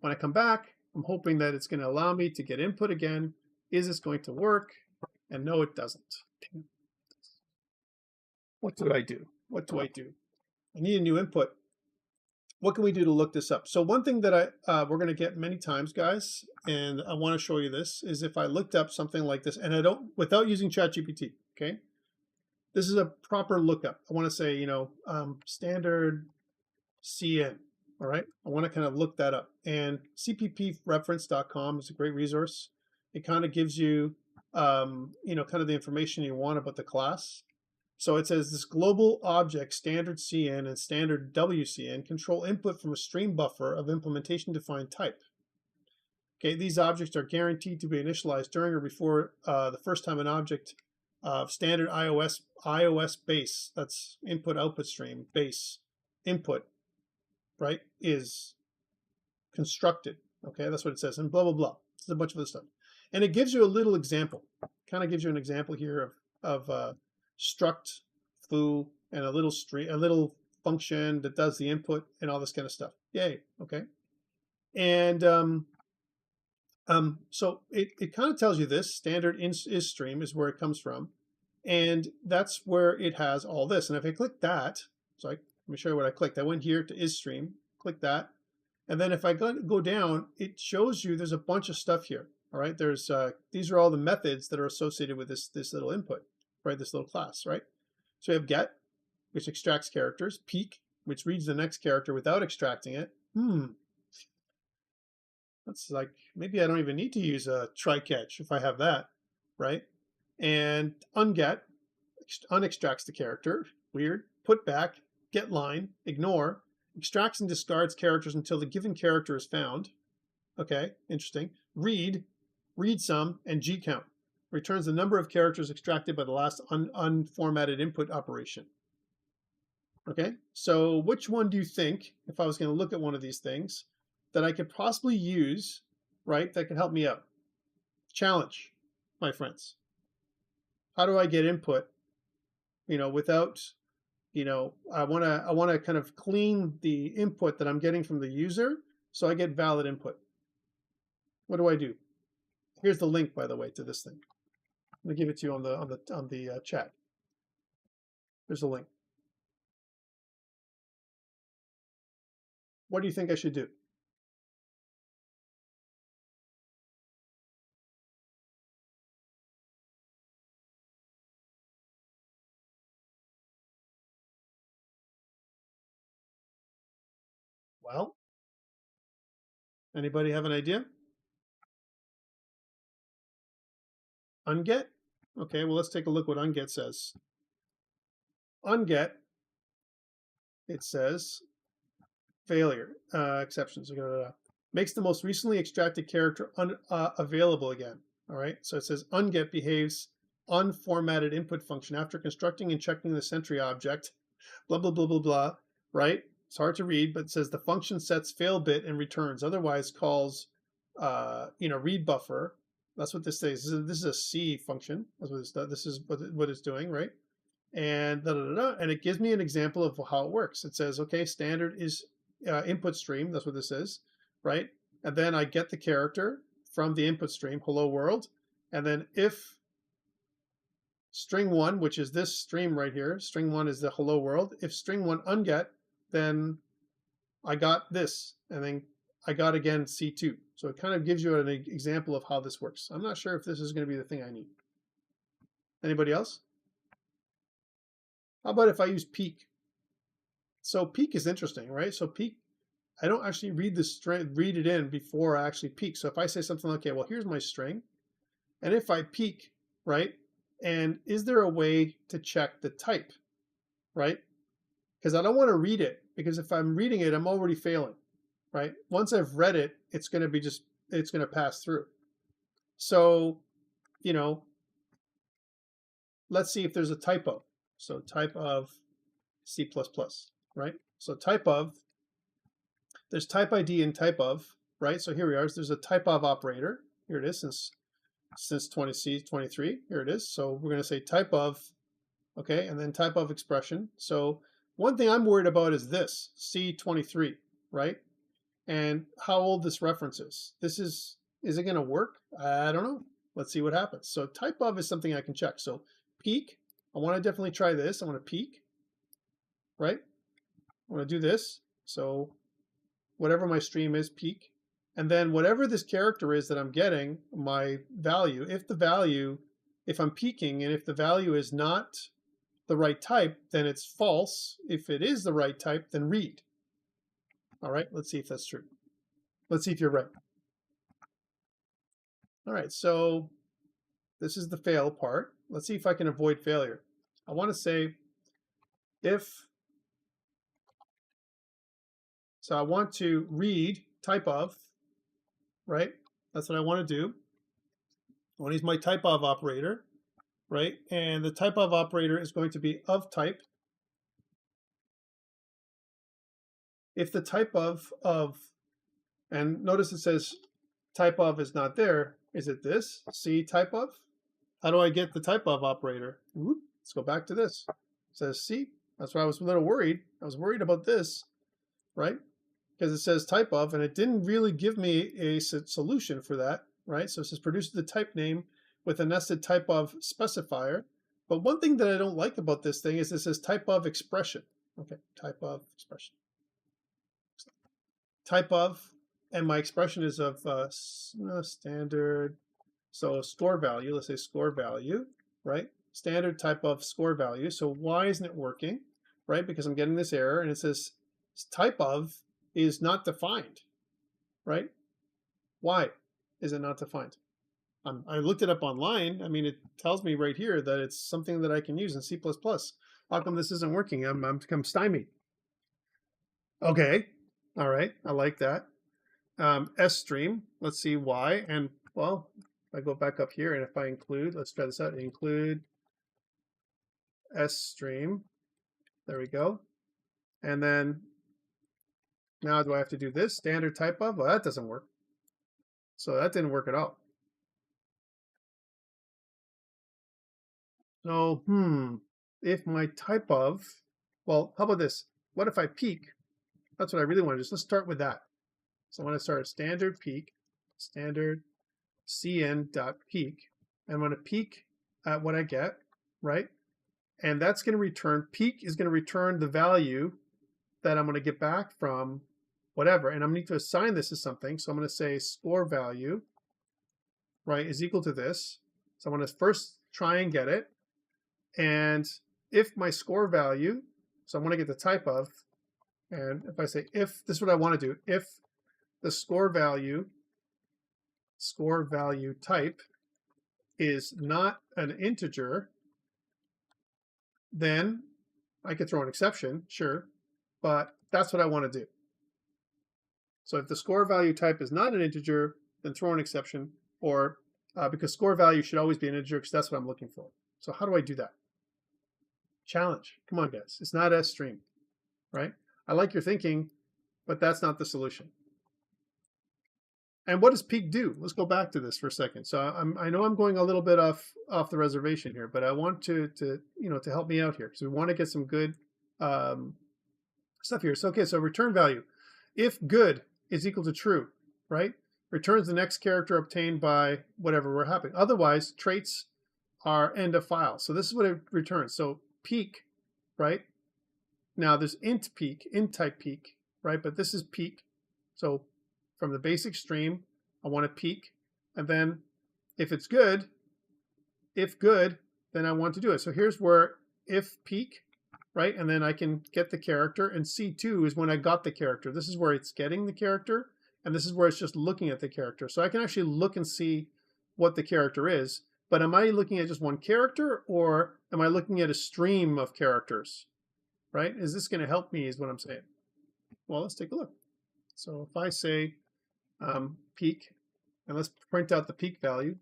when I come back, I'm hoping that it's going to allow me to get input again. Is this going to work? And no, it doesn't. What do I do? What do I do? I need a new input. What can we do to look this up? So one thing that we're going to get many times, guys, and I want to show you this, is if I looked up something like this, and I don't, without using ChatGPT, okay? This is a proper lookup. I want to say, standard CN, all right? I want to kind of look that up. And cppreference.com is a great resource. It kind of gives you, kind of the information you want about the class. So it says this global object standard CN and standard WCN control input from a stream buffer of implementation defined type. Okay, these objects are guaranteed to be initialized during or before the first time an object of standard iOS base, that's input output stream base input, right, is constructed. Okay, that's what it says, and blah blah blah. It's a bunch of other stuff, and it gives you a little example. Kind of gives you an example here of struct foo and a little function that does the input and all this kind of stuff. Yay. Okay. And so it kind of tells you this standard is stream is where it comes from, and that's where it has all this. And if I click that, let me show you what I clicked. I went here to is stream, click that, and then if I go down, it shows you there's a bunch of stuff here. All right, there's these are all the methods that are associated with this little input. Right, this little class, right? So we have get, which extracts characters, peek, which reads the next character without extracting it. That's like, maybe I don't even need to use a try catch if I have that, right? And unget, unextracts the character, weird. Put back, get line, ignore, extracts and discards characters until the given character is found. Okay, interesting. Read some, and G count. Returns the number of characters extracted by the last unformatted input operation. Okay, so which one do you think, if I was going to look at one of these things, that I could possibly use, right, that could help me out? Challenge, my friends. How do I get input, without, I want to kind of clean the input that I'm getting from the user so I get valid input. What do I do? Here's the link, by the way, to this thing. I'm gonna give it to you on the chat. There's a link. What do you think I should do? Well, anybody have an idea? Unget? Okay, well, let's take a look what unget says. Unget, it says, failure, exceptions, makes the most recently extracted character available again. All right, so it says unget behaves unformatted input function after constructing and checking the sentry object, blah, blah, blah, blah, blah, right? It's hard to read, but it says the function sets fail bit and returns, otherwise calls, read buffer. That's what this says. This is a C function. That's what it's done. This is what it's doing, right? And and it gives me an example of how it works. It says, okay, standard is input stream. That's what this is, right? And then I get the character from the input stream, hello world. And then if string one, which is this stream right here, string one is the hello world. If string one unget, then I got this, and then I got again C2. So it kind of gives you an example of how this works. I'm not sure if this is going to be the thing I need. Anybody else? How about if I use peek? So peek is interesting, right? So peek, I don't actually read it in before I actually peek. So if I say something like, okay, well, here's my string, and if I peek, right, and is there a way to check the type, right? Because I don't want to read it, because if I'm reading it, I'm already failing, right? Once I've read it, it's going to pass through. So, let's see if there's a typo. So type of C++, right? So type of, there's type ID and type of, right? So here we are. There's a type of operator. Here it is since 20C23. Here it is. So we're going to say type of, okay, and then type of expression. So one thing I'm worried about is this, C23, right? And how old this reference is. This is it going to work? I don't know. Let's see what happens. So type of is something I can check. So peak, I want to definitely try this. I want to peak, right? I want to do this. So whatever my stream is, peak. And then whatever this character is that I'm getting, my value, if I'm peaking and if the value is not the right type, then it's false. If it is the right type, then read. All right, let's see if that's true. Let's see if you're right. All right, so this is the fail part. Let's see if I can avoid failure. I want to say if, so I want to read type of, right? That's what I want to do. I want to use my type of operator, right? And the type of operator is going to be of type. If the type of, and notice it says type of is not there. Is it this? C type of? How do I get the type of operator? Let's go back to this. It says C. That's why I was a little worried. I was worried about this, right? Because it says type of, and it didn't really give me a solution for that, right? So it says produce the type name with a nested type of specifier. But one thing that I don't like about this thing is it says type of expression. Okay, type of expression. Type of, and my expression is of standard, so score value, let's say score value, right? Standard type of score value. So why isn't it working, right? Because I'm getting this error and it says type of is not defined, right? Why is it not defined? I looked it up online. I mean, it tells me right here that it's something that I can use in C++. How come this isn't working? I'm stymied. Okay, all right, I like that. SStream, let's see why. And well, if I go back up here and if I include, let's try this out, include SStream. There we go. And then now do I have to do this standard type of? Well, that doesn't work. So that didn't work at all. So, if my type of, well, how about this? What if I peak? That's what I really want to do. So let's start with that. So I want to start a standard peak, standard cn.peak. I'm going to peak at what I get, right? And that's going to return, peak is going to return the value that I'm going to get back from whatever. And I'm going to need to assign this to something. So I'm going to say score value, right, is equal to this. So I'm going to first try and get it. And if my score value, so I want to get the type of, and if I say if, this is what I want to do, if the score value type is not an integer, then I could throw an exception, sure, but that's what I want to do. So if the score value type is not an integer, then throw an exception, or because score value should always be an integer because that's what I'm looking for. So how do I do that? Challenge. Come on, guys. It's not SStream, right? I like your thinking, but that's not the solution. And what does peak do? Let's go back to this for a second. So I know I'm going a little bit off the reservation here, but I want to help me out here because we want to get some good stuff here. So okay, so return value. If good is equal to true, right? Returns the next character obtained by whatever we're having. Otherwise, traits are end of file. So this is what it returns. So peak, right? Now there's int peak, int type peak, right? But this is peak. So from the basic stream, I want to peak. And then if it's good, then I want to do it. So here's where if peak, right? And then I can get the character. And C2 is when I got the character. This is where it's getting the character. And this is where it's just looking at the character. So I can actually look and see what the character is. But am I looking at just one character or am I looking at a stream of characters, right? Is this going to help me is what I'm saying. Well, let's take a look. So if I say peak, and let's print out the peak value,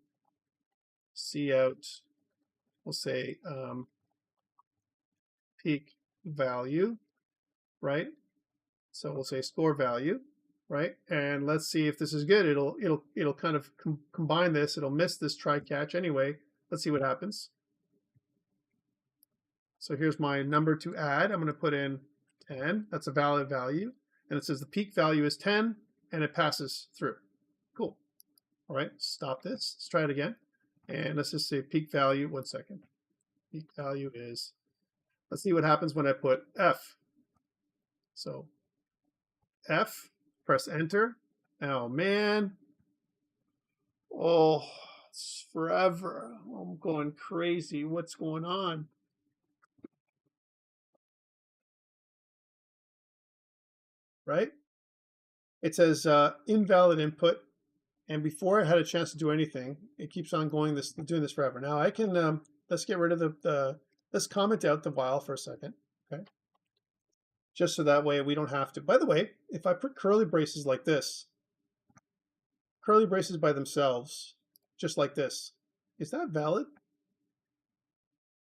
cout, we'll say peak value, right? So we'll say score value. right? And let's see if this is good. It'll kind of combine this. It'll miss this try catch anyway. Let's see what happens. So here's my number to add. I'm going to put in 10. That's a valid value. And it says the peak value is 10, and it passes through. Cool. All right, stop this. Let's try it again. And let's just say peak value, 1 second. Peak value is, let's see what happens when I put F. So F, press enter. Oh man. Oh, it's forever. I'm going crazy. What's going on? Right? It says invalid input. And before I had a chance to do anything, it keeps on doing this forever. Now I can, let's get rid of let's comment out the while for a second, okay? Just so that way we don't have to. By the way, if I put curly braces like this, curly braces by themselves, just like this, is that valid?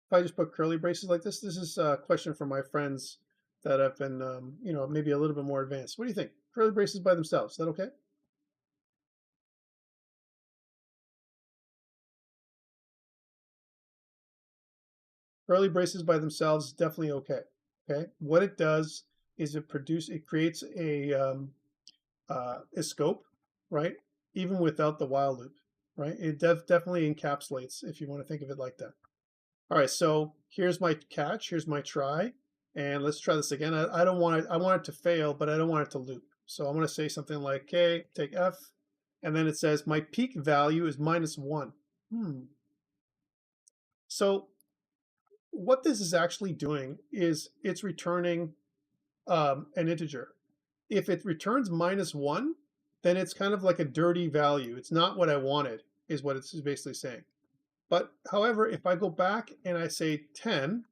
If I just put curly braces like this is a question from my friends that have been, maybe a little bit more advanced. What do you think? Curly braces by themselves, is that okay? Curly braces by themselves is definitely okay. Okay, what it does is it creates a scope, right? Even without the while loop, right? It definitely encapsulates, if you want to think of it like that. All right, so here's my catch, here's my try, and let's try this again. I don't want it, I want it to fail, but I don't want it to loop. So I'm going to say something like, okay, take F, and then it says my peak value is -1. So what this is actually doing is it's returning an integer. If it returns -1, then it's kind of like a dirty value. It's not what I wanted, is what it's basically saying. But however, if I go back and I say 10,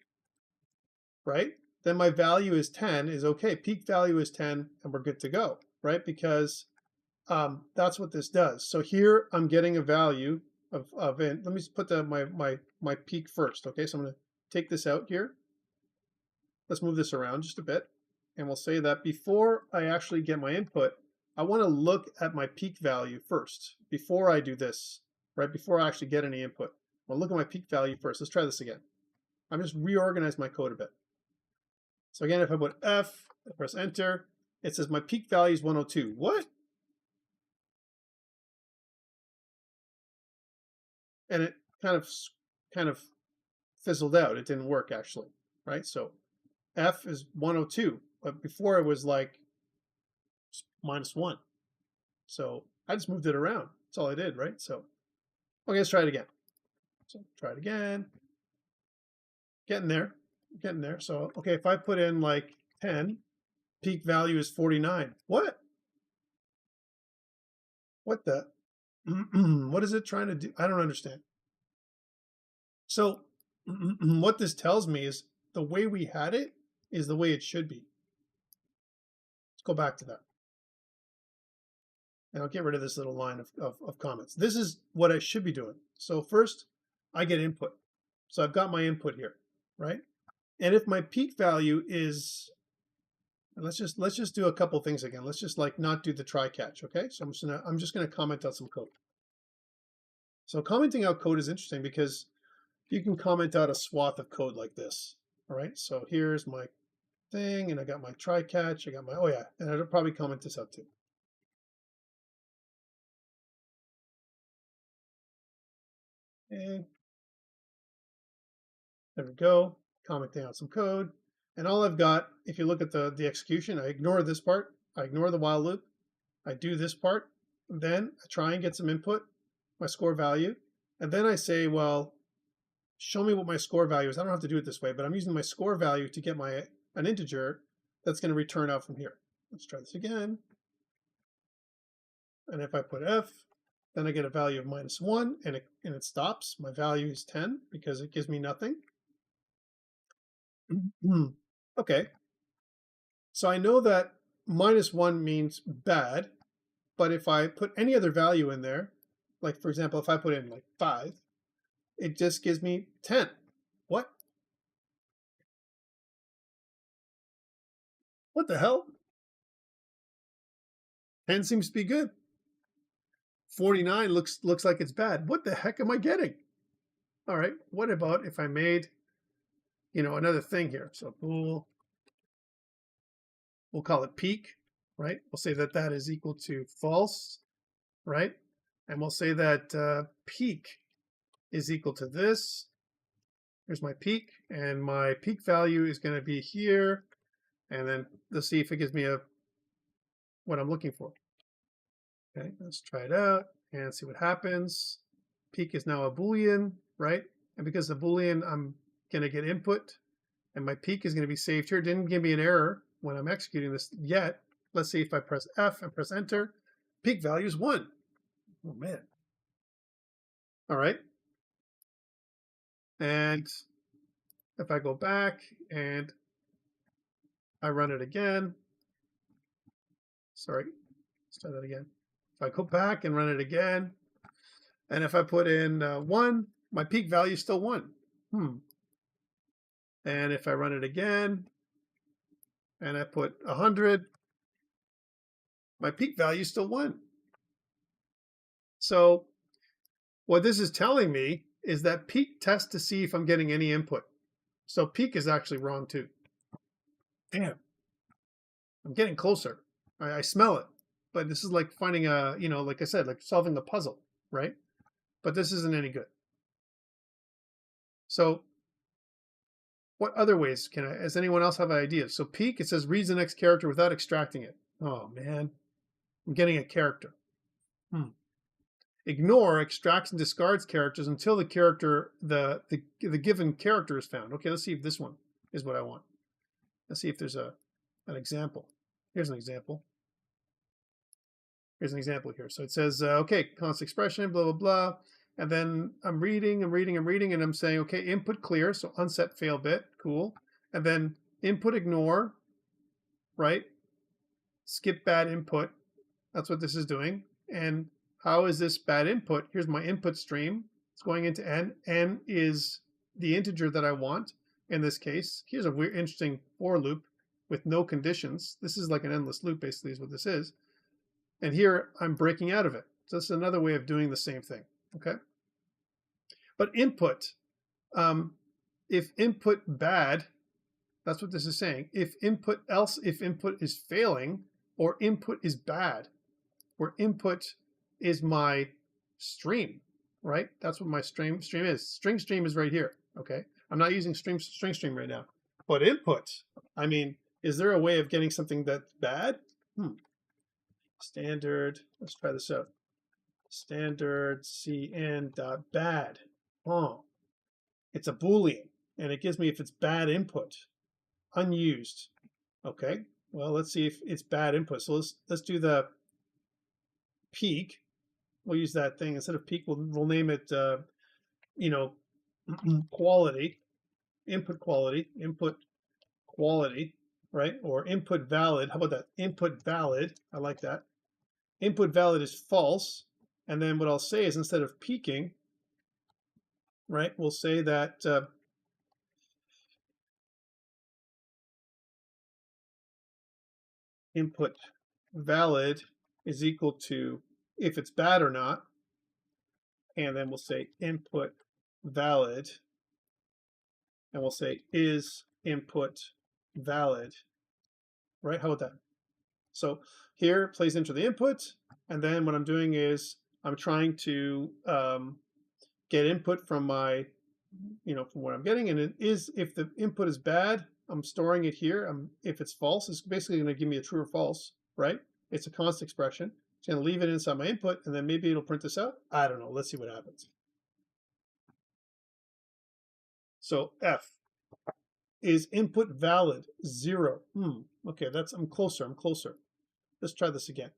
right, then my value is 10 is okay. Peak value is 10, and we're good to go, right? Because that's what this does. So here I'm getting a value of let me just put my peak first, okay? So I'm going to take this out here. Let's move this around just a bit. And we'll say that before I actually get my input, I want to look at my peak value first before I do this, right? Before I actually get any input. I'll look at my peak value first. Let's try this again. I'm just reorganize my code a bit. So again, if I put F, I press enter, it says my peak value is 102. What? And it kind of fizzled out. It didn't work actually, right? So F is 102, but before it was like -1. So I just moved it around. That's all I did, right? So, okay, let's try it again. So try it again. Getting there, getting there. So, okay, if I put in like 10, peak value is 49. What? What the? What is it trying to do? I don't understand. So what this tells me is the way we had it is the way it should be. Let's go back to that. And I'll get rid of this little line of comments. This is what I should be doing. So first, I get input. So I've got my input here, right? And if my peak value is, let's just do a couple things again. Let's just like not do the try catch, okay? So I'm just gonna comment out some code. So commenting out code is interesting because you can comment out a swath of code like this. All right, so here's my thing, and I got my try catch. I got my, oh yeah, and I'll probably comment this out too. Okay. There we go, commenting out some code. And all I've got, if you look at the execution, I ignore this part, I ignore the while loop, I do this part, then I try and get some input, my score value, and then I say, well, show me what my score value is. I don't have to do it this way, but I'm using my score value to get an integer that's going to return out from here. Let's try this again. And if I put F, then I get a value of -1, and it stops. My value is 10 because it gives me nothing. Okay. So I know that -1 means bad, but if I put any other value in there, like for example, if I put in like 5, it just gives me 10. What? What the hell? 10 seems to be good. 49 looks like it's bad. What the heck am I getting? All right, what about if I made, another thing here? So we'll call it peak, right? We'll say that that is equal to false, right? And we'll say that peak is equal to this. Here's my peak, and my peak value is going to be here. And then let's see if it gives me what I'm looking for. Okay, let's try it out and see what happens. Peak is now a Boolean, right? And because the Boolean, I'm going to get input, and my peak is going to be saved here. It didn't give me an error when I'm executing this yet. Let's see if I press F and press enter. Peak value is 1. Oh, man. All right. And if I go back and I run it again, sorry, let's try that again. If I go back and run it again, and if I put in 1, my peak value is still 1. And if I run it again, and I put 100, my peak value is still 1. So what this is telling me is that peak tests to see if I'm getting any input. So peak is actually wrong too. Damn, I'm getting closer. I smell it. But this is like finding a, like I said, like solving a puzzle, right? But this isn't any good. So what other ways does anyone else have ideas? So peak, it says reads the next character without extracting it. Oh man, I'm getting a character. Ignore extracts and discards characters until the character, the given character is found. Okay, let's see if this one is what I want. Let's see if there's an example. Here's an example. Here's an example here. So it says, okay, constant expression, blah, blah, blah. And then I'm reading, and I'm saying, okay, input clear. So unset fail bit, cool. And then input ignore, right? Skip bad input. That's what this is doing. And how is this bad input? Here's my input stream. It's going into n. N is the integer that I want in this case. Here's a weird, interesting for loop with no conditions. This is like an endless loop, basically, is what this is. And here I'm breaking out of it. So this is another way of doing the same thing, okay? But input, if input bad, that's what this is saying. If input is failing, or input is bad, where input is my stream, right? That's what my stream is. String stream is right here, okay? I'm not using string stream right now. But input, I mean, is there a way of getting something that's bad? Standard, let's try this out. Standard cn.bad. Oh, it's a Boolean, and it gives me if it's bad input, unused. Okay, well, let's see if it's bad input. So let's do the peak. We'll use that thing instead of peak. We'll name it, quality, input quality, right? Or input valid. How about that? Input valid. I like that. Input valid is false. And then what I'll say is instead of peaking, right, we'll say that input valid is equal to if it's bad or not. And then we'll say input valid. And we'll say is input valid. Right? How about that? So here plays into the input, and then what I'm doing is I'm trying to get input from my, from what I'm getting, and it is, if the input is bad, I'm storing it here. If it's false, it's basically going to give me a true or false, right? It's a constant expression. It's going to leave it inside my input, and then maybe it'll print this out. I don't know. Let's see what happens. So F. Is input valid? 0. Okay, I'm closer. Let's try this again.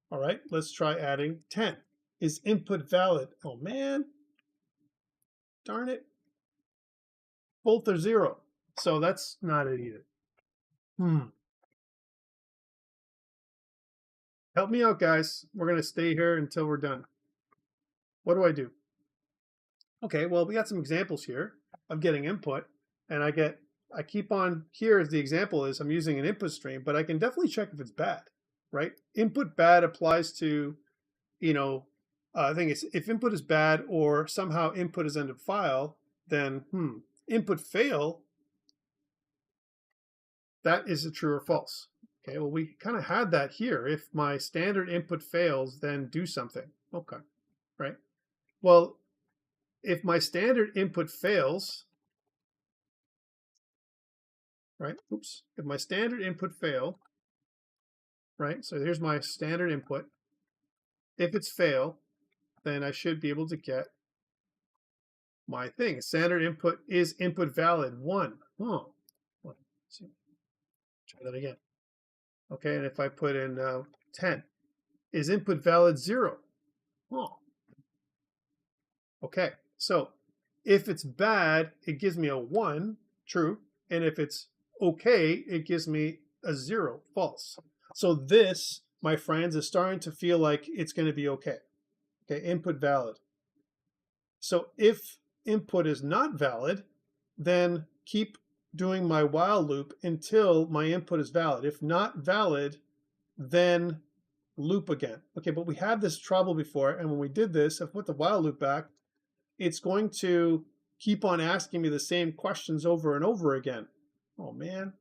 All right, let's try adding 10. Is input valid? Oh man, darn it. Both are 0. So that's not it either. Help me out, guys. We're going to stay here until we're done. What do I do? Okay, well, we got some examples here of getting input, and I keep on, here as the example is, I'm using an input stream, but I can definitely check if it's bad, right? Input bad applies to, you know, I think it's if input is bad or somehow input is end of file, then input fail, that is a true or false. Okay, well, we kind of had that here. If my standard input fails, then do something. Okay, right? Well, if my standard input fails, right? Oops. If my standard input fail, right? So here's my standard input. If it's fail, then I should be able to get my thing. Standard input is input valid 1. Oh, let's see. Try that again. Okay, and if I put in 10, is input valid 0? Oh. Okay, so if it's bad, it gives me a 1, true. And if it's okay, it gives me a 0, false. So this, my friends, is starting to feel like it's going to be okay. Okay, input valid. So if input is not valid, then keep doing my while loop until my input is valid. If not valid, then loop again. Okay, but we had this trouble before, and when we did this, if I put the while loop back, it's going to keep on asking me the same questions over and over again. Oh man,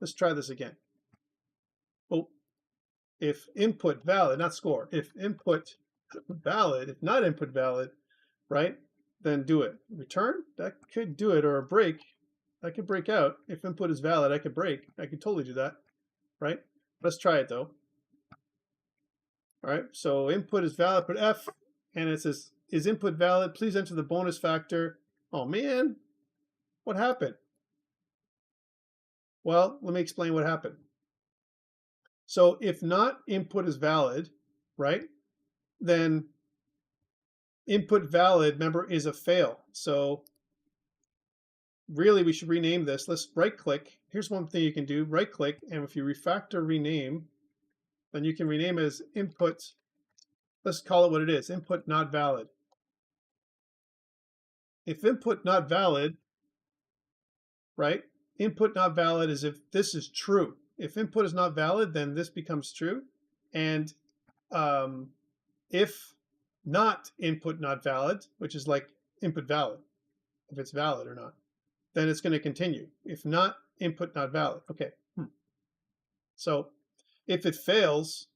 let's try this again. Oh, if input valid, not score, if input valid, if not input valid, right, then do it. Return, that could do it, or a break, I could break out. If input is valid, I could break. I could totally do that, right? Let's try it though. All right, so input is valid, put F, and it says, is input valid? Please enter the bonus factor. Oh man, what happened? Well, let me explain what happened. So if not input is valid, right, then input valid, remember, is a fail. So really we should rename this. Let's right click. Here's one thing you can do, right click, and if you refactor rename, then you can rename it as input, let's call it what it is, input not valid. If input not valid, right, input not valid is if this is true. If input is not valid, then this becomes true. And if not input not valid, which is like input valid, if it's valid or not, then it's going to continue. If not input not valid, okay. So if it fails,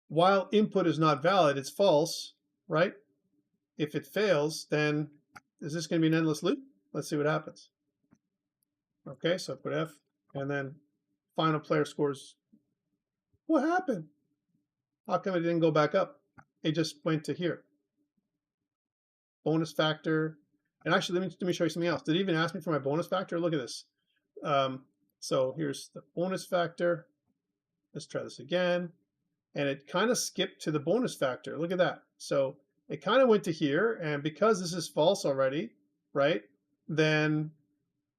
while input is not valid, it's false, right? If it fails, then is this going to be an endless loop? Let's see what happens. Okay, so put F, and then final player scores. What happened? How come it didn't go back up? It just went to here. Bonus factor. And actually, let me show you something else. Did it even ask me for my bonus factor? Look at this. So here's the bonus factor. Let's try this again. And it kind of skipped to the bonus factor. Look at that. So it kind of went to here. And because this is false already, right, then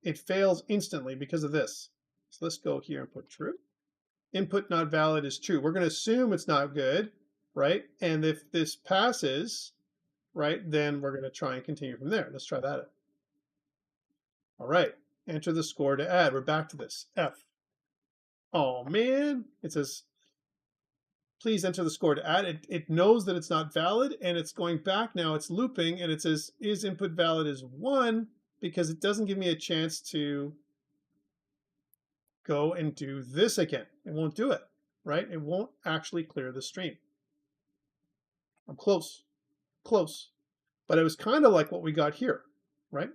it fails instantly because of this. So let's go here and put true. Input not valid is true. We're going to assume it's not good, right? And if this passes, right, then we're going to try and continue from there. Let's try that. All right, enter the score to add. We're back to this, F. Oh man, it says, please enter the score to add. It knows that it's not valid, and it's going back now. It's looping, and it says, is input valid is 1, because it doesn't give me a chance to go and do this again. It won't do it, right? It won't actually clear the stream. I'm close, close. But it was kind of like what we got here, right?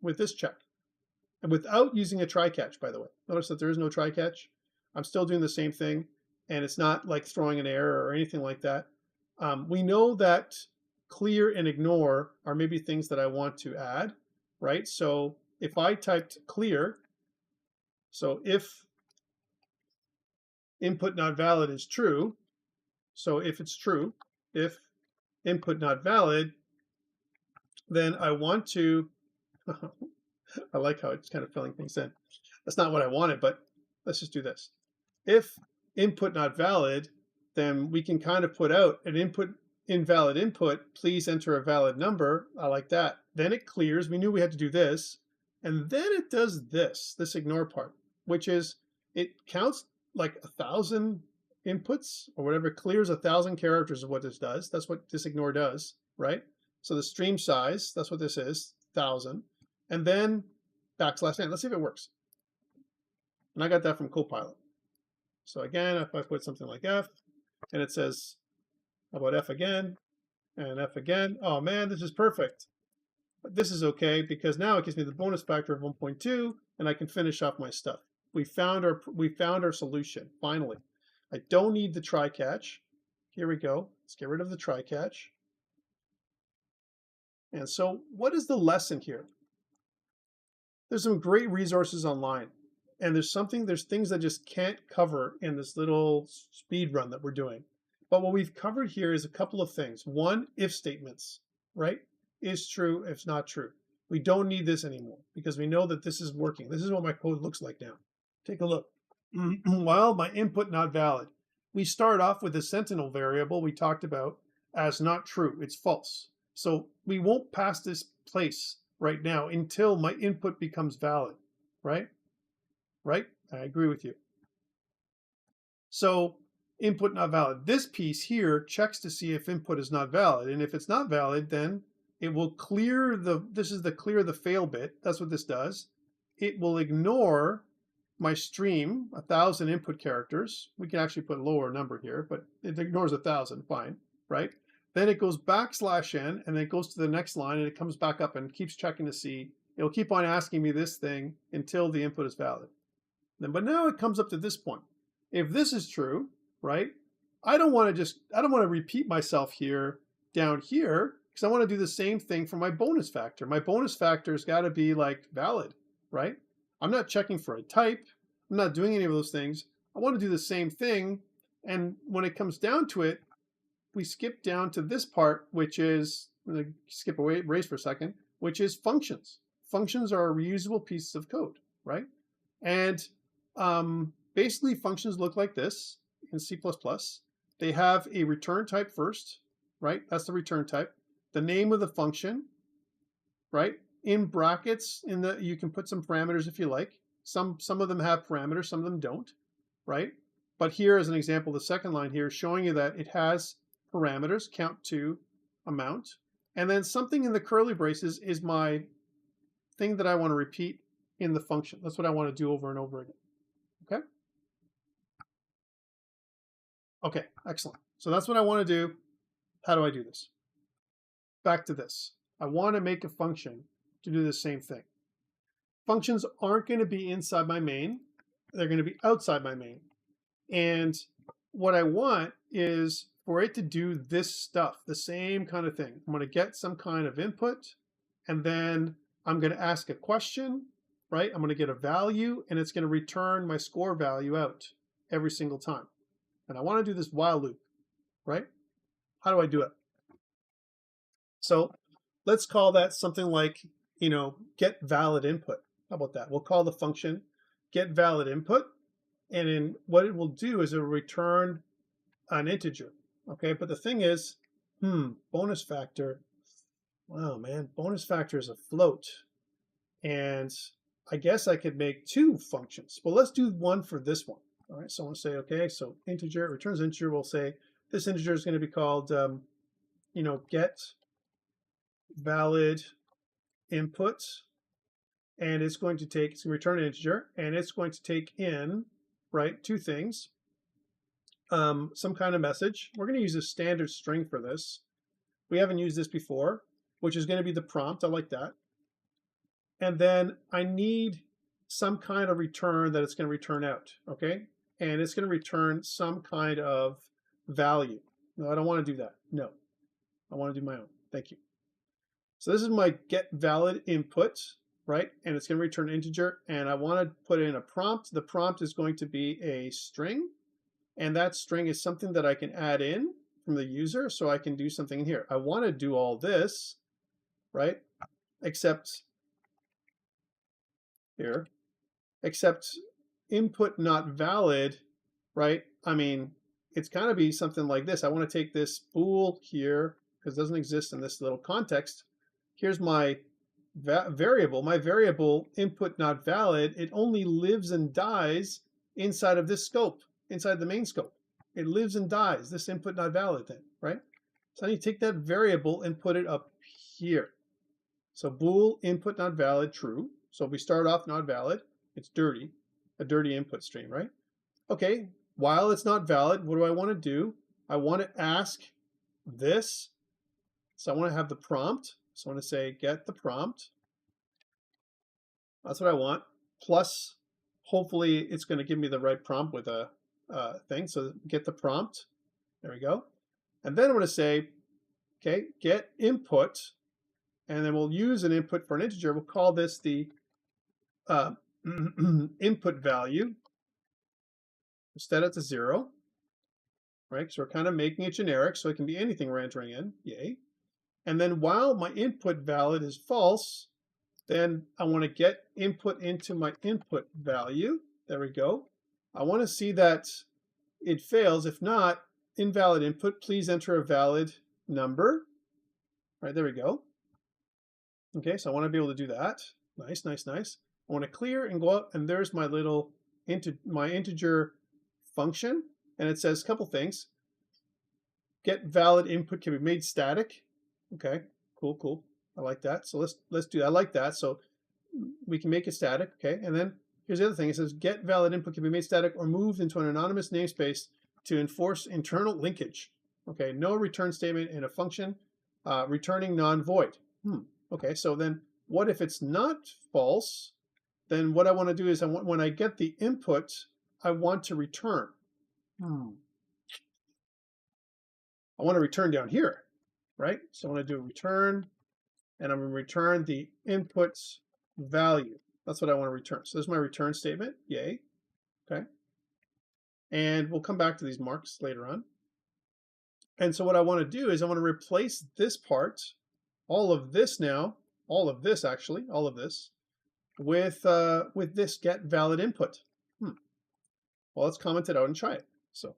With this check. And without using a try catch, by the way. Notice that there is no try catch. I'm still doing the same thing, and it's not like throwing an error or anything like that. We know that clear and ignore are maybe things that I want to add, right? So if I typed clear, so if input not valid is true, so if it's true, if input not valid, then I want to, I like how it's kind of filling things in. That's not what I wanted, but let's just do this. If input not valid, then we can kind of put out an input, invalid input, please enter a valid number. I like that. Then it clears. We knew we had to do this. And then it does this ignore part, which is it counts like 1,000 inputs or whatever, clears 1,000 characters of what this does. That's what this ignore does, right? So the stream size, that's what this is, 1,000. And then \n. Let's see if it works. And I got that from Copilot. So again, if I put something like f, and it says about f again, and f again, oh man, this is perfect. But this is okay because now it gives me the bonus factor of 1.2, and I can finish off my stuff. We found our solution finally. I don't need the try catch. Here we go. Let's get rid of the try catch. And so, what is the lesson here? There's some great resources online, and there's things that just can't cover in this little speed run that we're doing. But what we've covered here is a couple of things. One, if statements, right? Is true, if not true. We don't need this anymore because we know that this is working. This is what my code looks like now. Take a look. Well, my input not valid. We start off with a sentinel variable we talked about as not true. It's false. So we won't pass this place right now until my input becomes valid, right? Right? I agree with you. So input not valid. This piece here checks to see if input is not valid. And if it's not valid, then it will clear this is the clear the fail bit. That's what this does. It will ignore my stream, 1,000 input characters. We can actually put a lower number here, but it ignores 1,000, fine, right? Then it goes \n, and then it goes to the next line, and it comes back up and keeps checking to see. It'll keep on asking me this thing until the input is valid. But now it comes up to this point. If this is true, right, I don't want to repeat myself here down here, because I want to do the same thing for my bonus factor. My bonus factor's got to be like valid, right? I'm not checking for a type. I'm not doing any of those things. I want to do the same thing. And when it comes down to it, we skip down to this part, which is, I'm going to skip away, erase for a second, which is functions. Functions are reusable pieces of code, right? And basically functions look like this in C++. They have a return type first, right? That's the return type. The name of the function, right? In brackets, you can put some parameters if you like. Some of them have parameters, some of them don't, right? But here, as an example, the second line here is showing you that it has parameters, count to, amount, and then something in the curly braces is my thing that I want to repeat in the function. That's what I want to do over and over again. Okay? Okay, excellent. So that's what I want to do. How do I do this? Back to this. I want to make a function to do the same thing. Functions aren't going to be inside my main. They're going to be outside my main. And what I want is for it to do this stuff, the same kind of thing. I'm going to get some kind of input, and then I'm going to ask a question, right? I'm going to get a value, and it's going to return my score value out every single time. And I want to do this while loop, right? How do I do it? So let's call that something like, get valid input. How about that? We'll call the function get valid input, and then what it will do is it will return an integer. Okay, but the thing is, bonus factor. Wow, man, bonus factor is a float, and I guess I could make two functions. Well, let's do one for this one. All right, so I want to say, okay, so integer returns integer. We'll say this integer is going to be called, get valid input, and it's going to return an integer, and it's going to take in, right, two things, some kind of message. We're going to use a standard string for this. We haven't used this before, which is going to be the prompt. I like that. And then I need some kind of return that it's going to return out, okay? And it's going to return some kind of value. No, I don't want to do that. No, I want to do my own. Thank you. So this is my get valid input, right? And it's going to return an integer, and I want to put in a prompt. The prompt is going to be a string, and that string is something that I can add in from the user, so I can do something in here. I want to do all this, right? Except here, except input not valid, right? I mean, it's kind of be something like this. I want to take this bool here, because it doesn't exist in this little context. Here's my variable. My variable input not valid. It only lives and dies inside of this scope, inside the main scope. It lives and dies. This input not valid then, right? So I need to take that variable and put it up here. So bool input not valid true. So if we start off not valid, it's dirty, a dirty input stream, right? Okay, while it's not valid, what do I want to do? I want to ask this. So I want to have the prompt. So I want to say get the prompt. That's what I want. Plus, hopefully it's going to give me the right prompt with a thing. So get the prompt. There we go. And then I'm going to say, okay, get input. And then we'll use an input for an integer. We'll call this the input value. Set it to 0. Right? Because we're kind of making it generic, so it can be anything we're entering in. Yay. And then while my input valid is false, then I want to get input into my input value. There we go. I want to see that it fails. If not, invalid input, please enter a valid number. Right, there we go. Okay, so I want to be able to do that. Nice, nice, nice. I want to clear and go out, and there's my little my integer function, and it says a couple things. Get valid input can be made static. Okay, cool, cool. I like that. So let's do that. I like that. So we can make it static. Okay, and then here's the other thing. It says get valid input can be made static or moved into an anonymous namespace to enforce internal linkage. Okay, no return statement in a function, returning non-void. Okay, so then what if it's not false? Then what I want to do is when I get the input, I want to return. I want to return down here, right? So I want to do return, and I'm going to return the input's value. That's what I want to return. So this is my return statement. Yay. Okay. And we'll come back to these marks later on. And so what I want to do is I want to replace this part, all of this now, all of this actually, all of this, with this get valid input. Well, let's comment it out and try it. So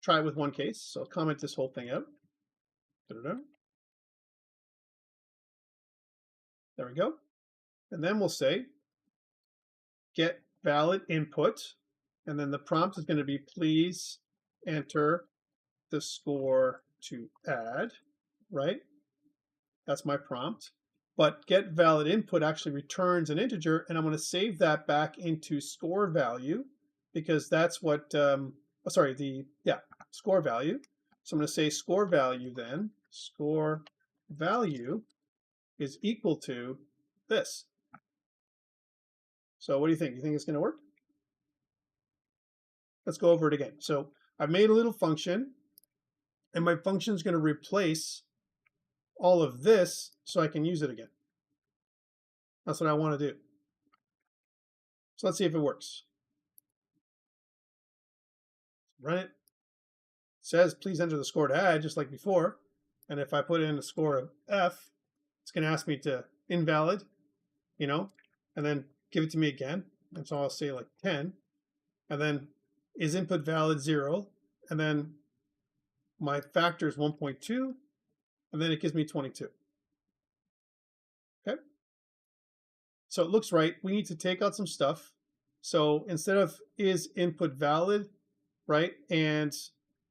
try it with one case. So I'll comment this whole thing out. There we go. And then we'll say get valid input. And then the prompt is going to be please enter the score to add, right? That's my prompt. But get valid input actually returns an integer, and I'm going to save that back into score value because that's what, score value. So I'm going to say score value then, score value is equal to this. So what do you think? You think it's going to work? Let's go over it again. So I've made a little function, and my function is going to replace all of this so I can use it again. That's what I want to do. So let's see if it works. Run it. It says please enter the score to add, just like before. And if I put in a score of F, it's going to ask me to invalid, and then give it to me again. And so I'll say like 10. And then is input valid 0? And then my factor is 1.2. And then it gives me 22. Okay. So it looks right. We need to take out some stuff. So instead of is input valid, right, and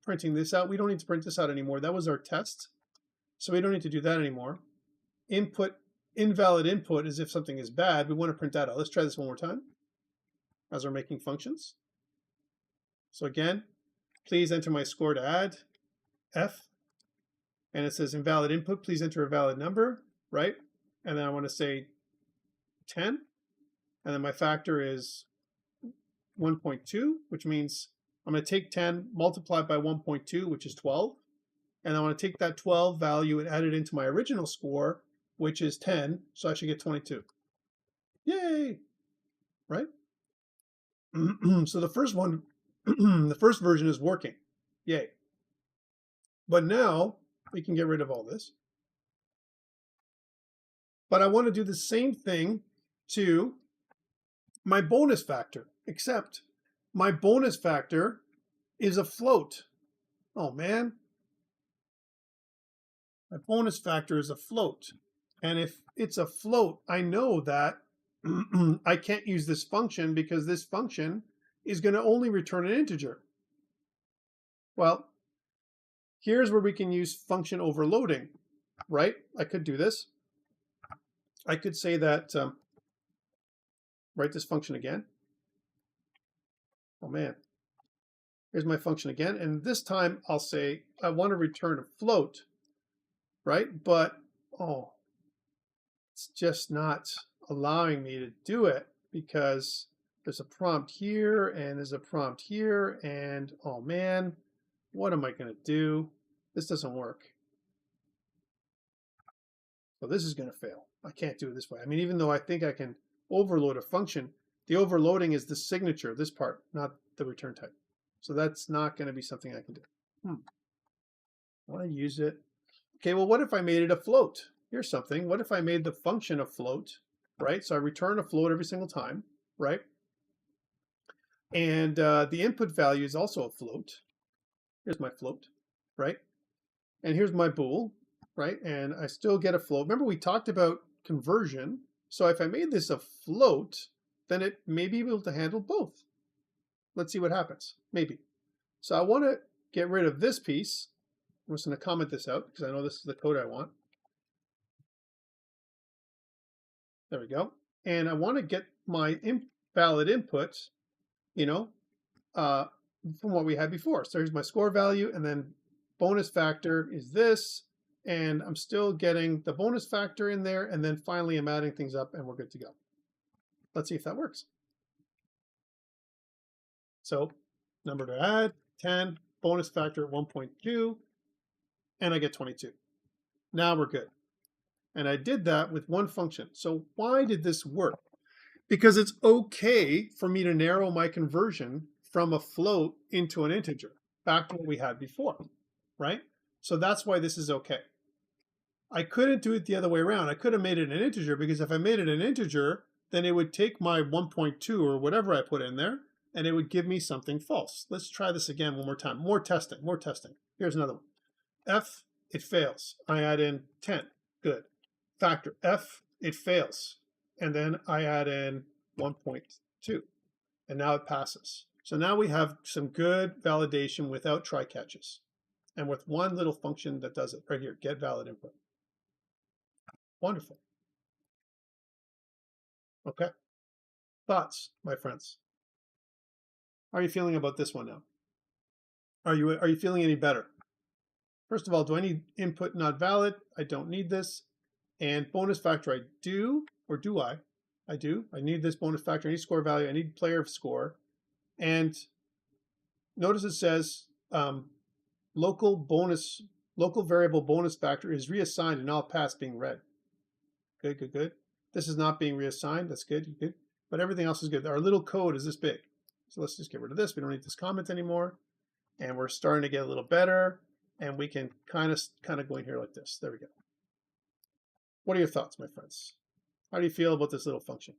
printing this out, we don't need to print this out anymore. That was our test. So we don't need to do that anymore. Invalid input is if something is bad. We want to print that out. Let's try this one more time as we're making functions. So again, please enter my score to add, F. And it says invalid input, please enter a valid number, right? And then I want to say 10. And then my factor is 1.2, which means I'm going to take 10, multiply by 1.2, which is 12. And I want to take that 12 value and add it into my original score, which is 10. So I should get 22. Yay! Right? So the first one, the first version is working. Yay. But now we can get rid of all this. But I want to do the same thing to my bonus factor, except my bonus factor is a float. Oh man. My bonus factor is a float. And if it's a float, I know that I can't use this function because this function is going to only return an integer. Well, here's where we can use function overloading, right? I could do this. I could say that, write this function again. Oh man, here's my function again. And this time I'll say, I want to return a float, right? But, oh, it's just not allowing me to do it because there's a prompt here and there's a prompt here. And oh man, what am I going to do? This doesn't work. So this is going to fail. I can't do it this way. I mean, even though I think I can overload a function, the overloading is the signature, this part, not the return type. So that's not going to be something I can do. I want to use it. Okay, well, what if I made it a float? Here's something. What if I made the function a float, right? So I return a float every single time, right? And the input value is also a float. Here's my float, right? And here's my bool, right? And I still get a float. Remember, we talked about conversion. So if I made this a float, then it may be able to handle both. Let's see what happens, maybe. So I want to get rid of this piece. I'm just going to comment this out because I know this is the code I want. There we go. And I want to get my valid input, you know, from what we had before. So here's my score value, and then bonus factor is this, and I'm still getting the bonus factor in there, and then finally I'm adding things up and we're good to go. Let's see if that works. So number to add, 10, bonus factor 1.2, and I get 22. Now we're good. And I did that with one function. So why did this work? Because it's okay for me to narrow my conversion from a float into an integer, back to what we had before, right? So that's why this is okay. I couldn't do it the other way around. I could have made it an integer, because if I made it an integer, then it would take my 1.2 or whatever I put in there, and it would give me something false. Let's try this again one more time. More testing, more testing. Here's another one. F, it fails. I add in 10. Good. Factor F, it fails. And then I add in 1.2. And now it passes. So now we have some good validation without try catches. And with one little function that does it right here, get valid input. Wonderful. Okay. Thoughts, my friends? How are you feeling about this one now? Are you feeling any better? First of all, do I need input not valid? I don't need this. And bonus factor, I do, or do I? I do. I need this bonus factor. I need score value. I need player score. And notice it says local variable bonus factor is reassigned and all paths being read. Good, good, good. This is not being reassigned. That's good, good. But everything else is good. Our little code is this big. So let's just get rid of this. We don't need this comment anymore. And we're starting to get a little better. And we can kind of go in here like this. There we go. What are your thoughts, my friends? How do you feel about this little function?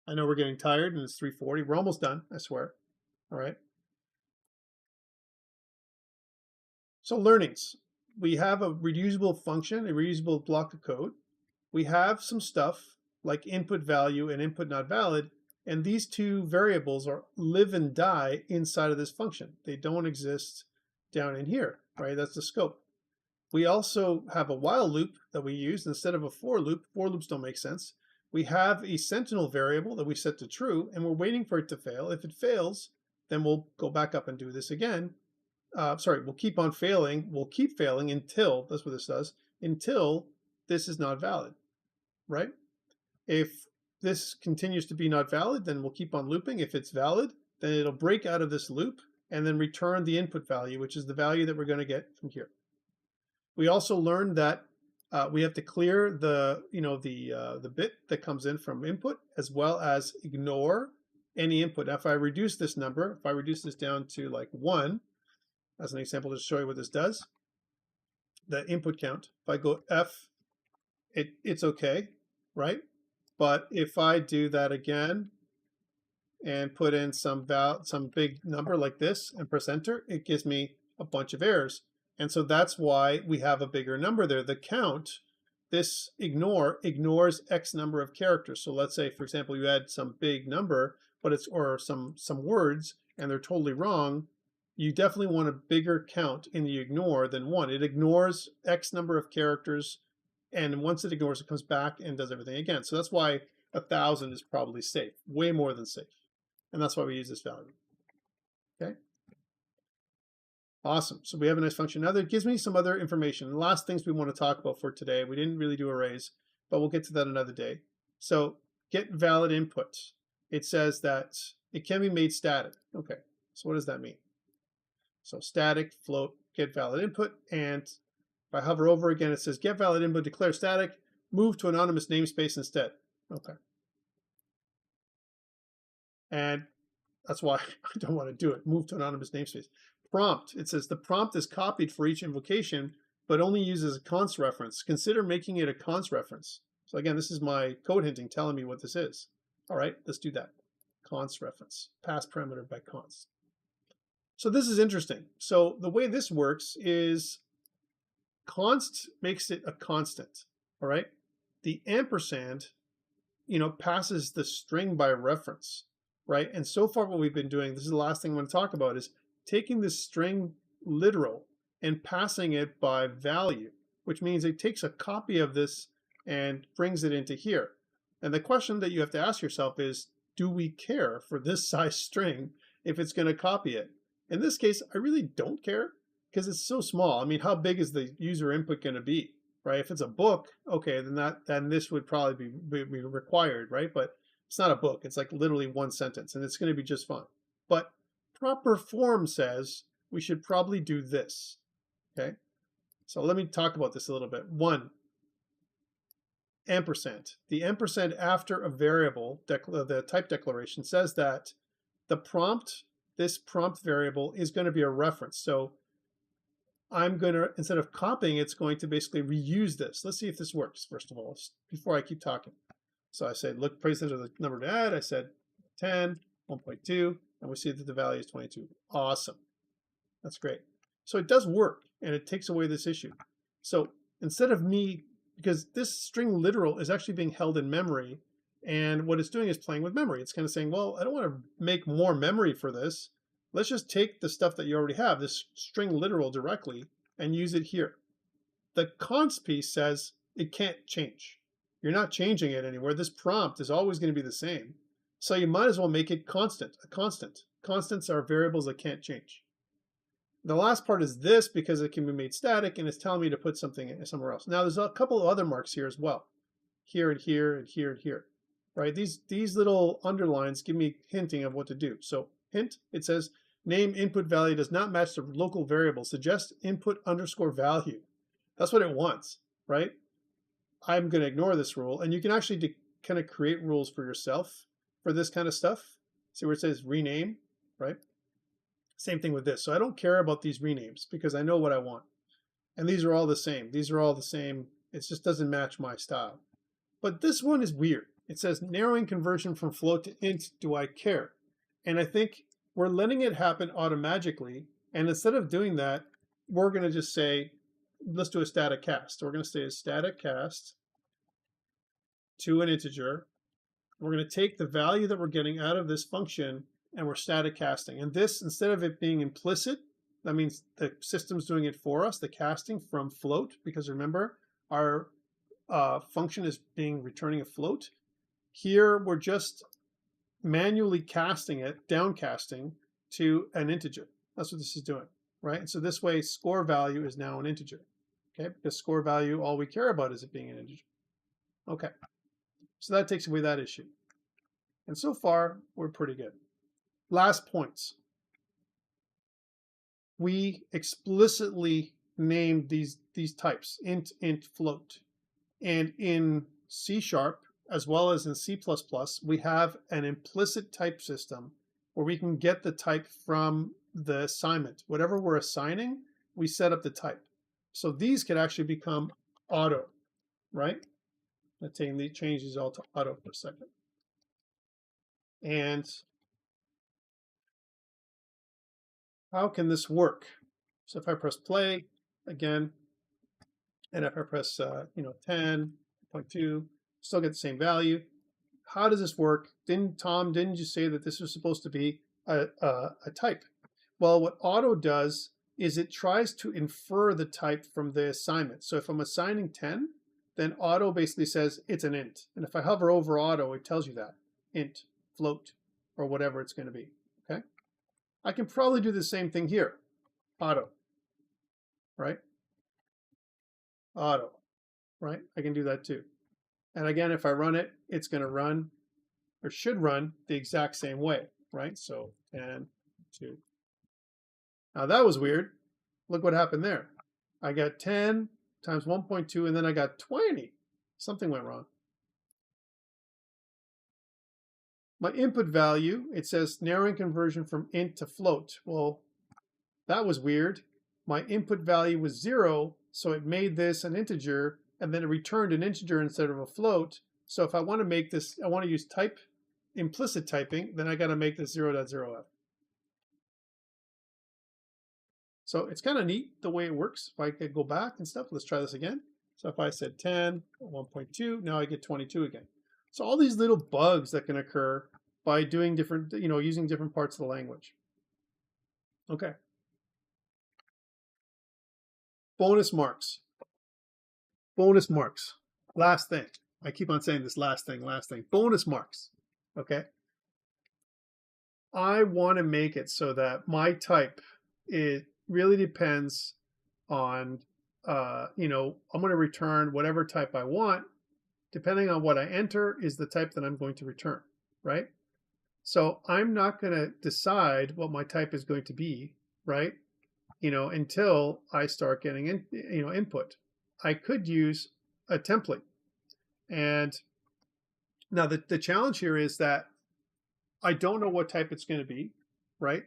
I know we're getting tired and it's 3:40. We're almost done, I swear. All right. So learnings. We have a reusable function, a reusable block of code. We have some stuff like input value and input not valid. And these two variables are live and die inside of this function. They don't exist down in here, right? That's the scope. We also have a while loop that we use instead of a for loop. For loops don't make sense. We have a sentinel variable that we set to true, and we're waiting for it to fail. If it fails, then we'll go back up and do this again. We'll keep on failing. We'll keep failing until, that's what this does, until this is not valid, right? If this continues to be not valid, then we'll keep on looping. If it's valid, then it'll break out of this loop and then return the input value, which is the value that we're going to get from here. We also learned that we have to clear the bit that comes in from input, as well as ignore any input. Now, if I reduce this number, if I reduce this down to like 1, as an example to show you what this does, the input count, if I go F, it's okay, right? But if I do that again and put in some big number like this and press enter, it gives me a bunch of errors. And so that's why we have a bigger number there. The count this ignore ignores X number of characters. So let's say, for example, you had some big number, but it's, or some words, and they're totally wrong. You definitely want a bigger count in the ignore than 1. It ignores X number of characters, and once it ignores, it comes back and does everything again. So that's why 1,000 is probably safe, way more than safe. And that's why we use this value. Okay. Awesome. So we have a nice function. Now that gives me some other information. The last things we want to talk about for today, we didn't really do arrays, but we'll get to that another day. So get valid input. It says that it can be made static. Okay. So what does that mean? So static, float, get valid input. And if I hover over again, it says get valid input, declare static, move to anonymous namespace instead. Okay. And that's why I don't want to do it. Move to anonymous namespace. Prompt. It says the prompt is copied for each invocation, but only uses a const reference. Consider making it a const reference. So again, this is my code hinting telling me what this is. All right, let's do that. Const reference. Pass parameter by const. So this is interesting. So the way this works is const makes it a constant. All right. The ampersand, passes the string by reference. Right. And so far what we've been doing, this is the last thing I'm going to talk about, is taking this string literal and passing it by value, which means it takes a copy of this and brings it into here. And the question that you have to ask yourself is, do we care for this size string if it's going to copy it? In this case, I really don't care because it's so small. I mean, how big is the user input going to be, right? If it's a book, okay, then this would probably be required, right? But it's not a book. It's like literally one sentence, and it's going to be just fine. But proper form says we should probably do this, okay? So let me talk about this a little bit. 1, ampersand. The ampersand after a variable, the type declaration, says that the prompt, this prompt variable is going to be a reference. So I'm going to, instead of copying, it's going to basically reuse this. Let's see if this works, first of all, before I keep talking. So I said, look, place into the number to add. I said 10, 1.2, and we see that the value is 22. Awesome. That's great. So it does work, and it takes away this issue. So instead of me, because this string literal is actually being held in memory, and what it's doing is playing with memory. It's kind of saying, well, I don't want to make more memory for this. Let's just take the stuff that you already have, this string literal directly, and use it here. The const piece says it can't change. You're not changing it anywhere. This prompt is always going to be the same. So you might as well make it constant, a constant. Constants are variables that can't change. The last part is this because it can be made static and it's telling me to put something somewhere else. Now there's a couple of other marks here as well. Here and here and here and here. Right? These little underlines give me hinting of what to do. So hint, it says name input value does not match the local variable. Suggest input underscore value. That's what it wants, right? I'm going to ignore this rule, and you can actually kind of create rules for yourself for this kind of stuff. See where it says rename, right? Same thing with this. So I don't care about these renames because I know what I want. And these are all the same. These are all the same. It just doesn't match my style. But this one is weird. It says narrowing conversion from float to int, do I care? And I think we're letting it happen automatically. And instead of doing that, we're going to just say, let's do a static cast. We're going to say a static cast to an integer. We're going to take the value that we're getting out of this function and we're static casting. And this, instead of it being implicit, that means the system's doing it for us, the casting from float, because remember, our function is returning a float. Here, we're just manually casting it, downcasting to an integer. That's what this is doing, right? And so this way, score value is now an integer, okay? Because score value, all we care about is it being an integer. Okay, so that takes away that issue. And so far, we're pretty good. Last points. We explicitly named these types, int, float. And in C#, as well as in C++, we have an implicit type system where we can get the type from the assignment. Whatever we're assigning, we set up the type. So these could actually become auto, right? Let's change these all to auto for a second. And how can this work? So if I press play, again, And if I press, 10.2, still get the same value. How does this work? Tom, didn't you say that this was supposed to be a type? Well, what auto does is it tries to infer the type from the assignment. So if I'm assigning 10, then auto basically says it's an int. And if I hover over auto, it tells you that. Int, float, or whatever it's going to be. Okay? I can probably do the same thing here. Auto. Right? Auto. Right? I can do that too. And again, if I run it, it's going to run, or should run, the exact same way. Right? So 10, 2. Now that was weird. Look what happened there. I got 10 times 1.2, and then I got 20. Something went wrong. My input value, it says narrowing conversion from int to float. Well, that was weird. My input value was 0, so it made this an integer, and then it returned an integer instead of a float. So if I want to make this, I want to use type, implicit typing, then I got to make this 0.0f. So it's kind of neat the way it works. If I could go back and stuff, let's try this again. So if I said 10, 1.2, now I get 22 again. So all these little bugs that can occur by doing different, using different parts of the language. Okay. Bonus marks. Bonus marks. Last thing. I keep on saying this last thing. Bonus marks. Okay. I want to make it so that my type, it really depends on, I'm going to return whatever type I want. Depending on what I enter is the type that I'm going to return, right? So I'm not going to decide what my type is going to be, right? Until I start getting input. I could use a template. And now the challenge here is that I don't know what type it's going to be, right?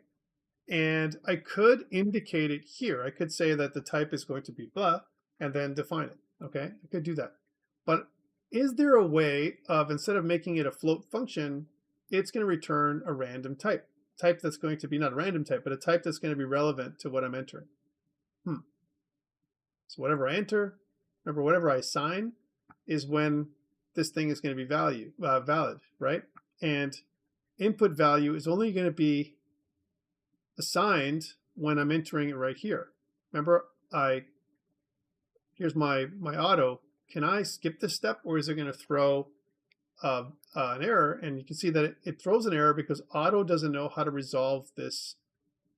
And I could indicate it here. I could say that the type is going to be blah, and then define it, okay? I could do that. But is there a way of, instead of making it a float function, it's going to return a random type that's going to be not a random type, but a type that's going to be relevant to what I'm entering? So whatever I enter, remember, whatever I assign is when this thing is going to be valid, right? And input value is only going to be assigned when I'm entering it right here. Remember, here's my auto. Can I skip this step, or is it going to throw an error? And you can see that it throws an error because auto doesn't know how to resolve this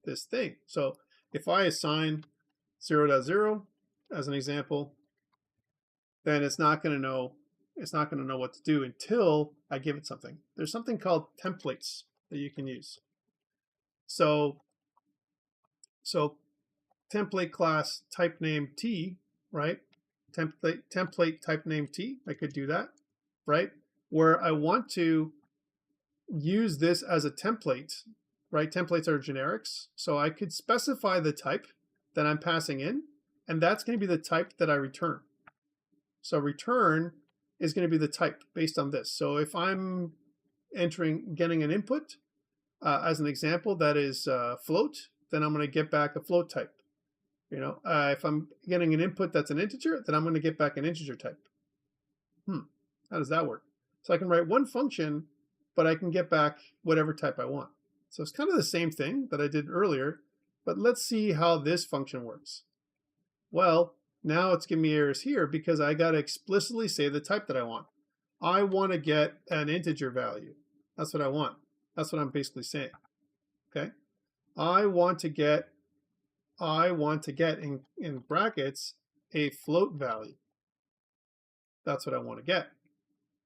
thing. So if I assign 0.0 as an example, then it's not going to know what to do until I give it something. There's something called templates that you can use. So template class type name T, right? Template type name T, I could do that, right? Where I want to use this as a template, right? Templates are generics. So I could specify the type that I'm passing in, and that's going to be the type that I return. So return is going to be the type based on this. So if I'm getting an input, as an example, that is float, then I'm going to get back a float type. If I'm getting an input that's an integer, then I'm going to get back an integer type. How does that work? So I can write one function, but I can get back whatever type I want. So it's kind of the same thing that I did earlier, but let's see how this function works. Well, now it's giving me errors here because I got to explicitly say the type that I want. I want to get an integer value. That's what I want. That's what I'm basically saying. Okay? I want to get in brackets a float value. That's what I want to get,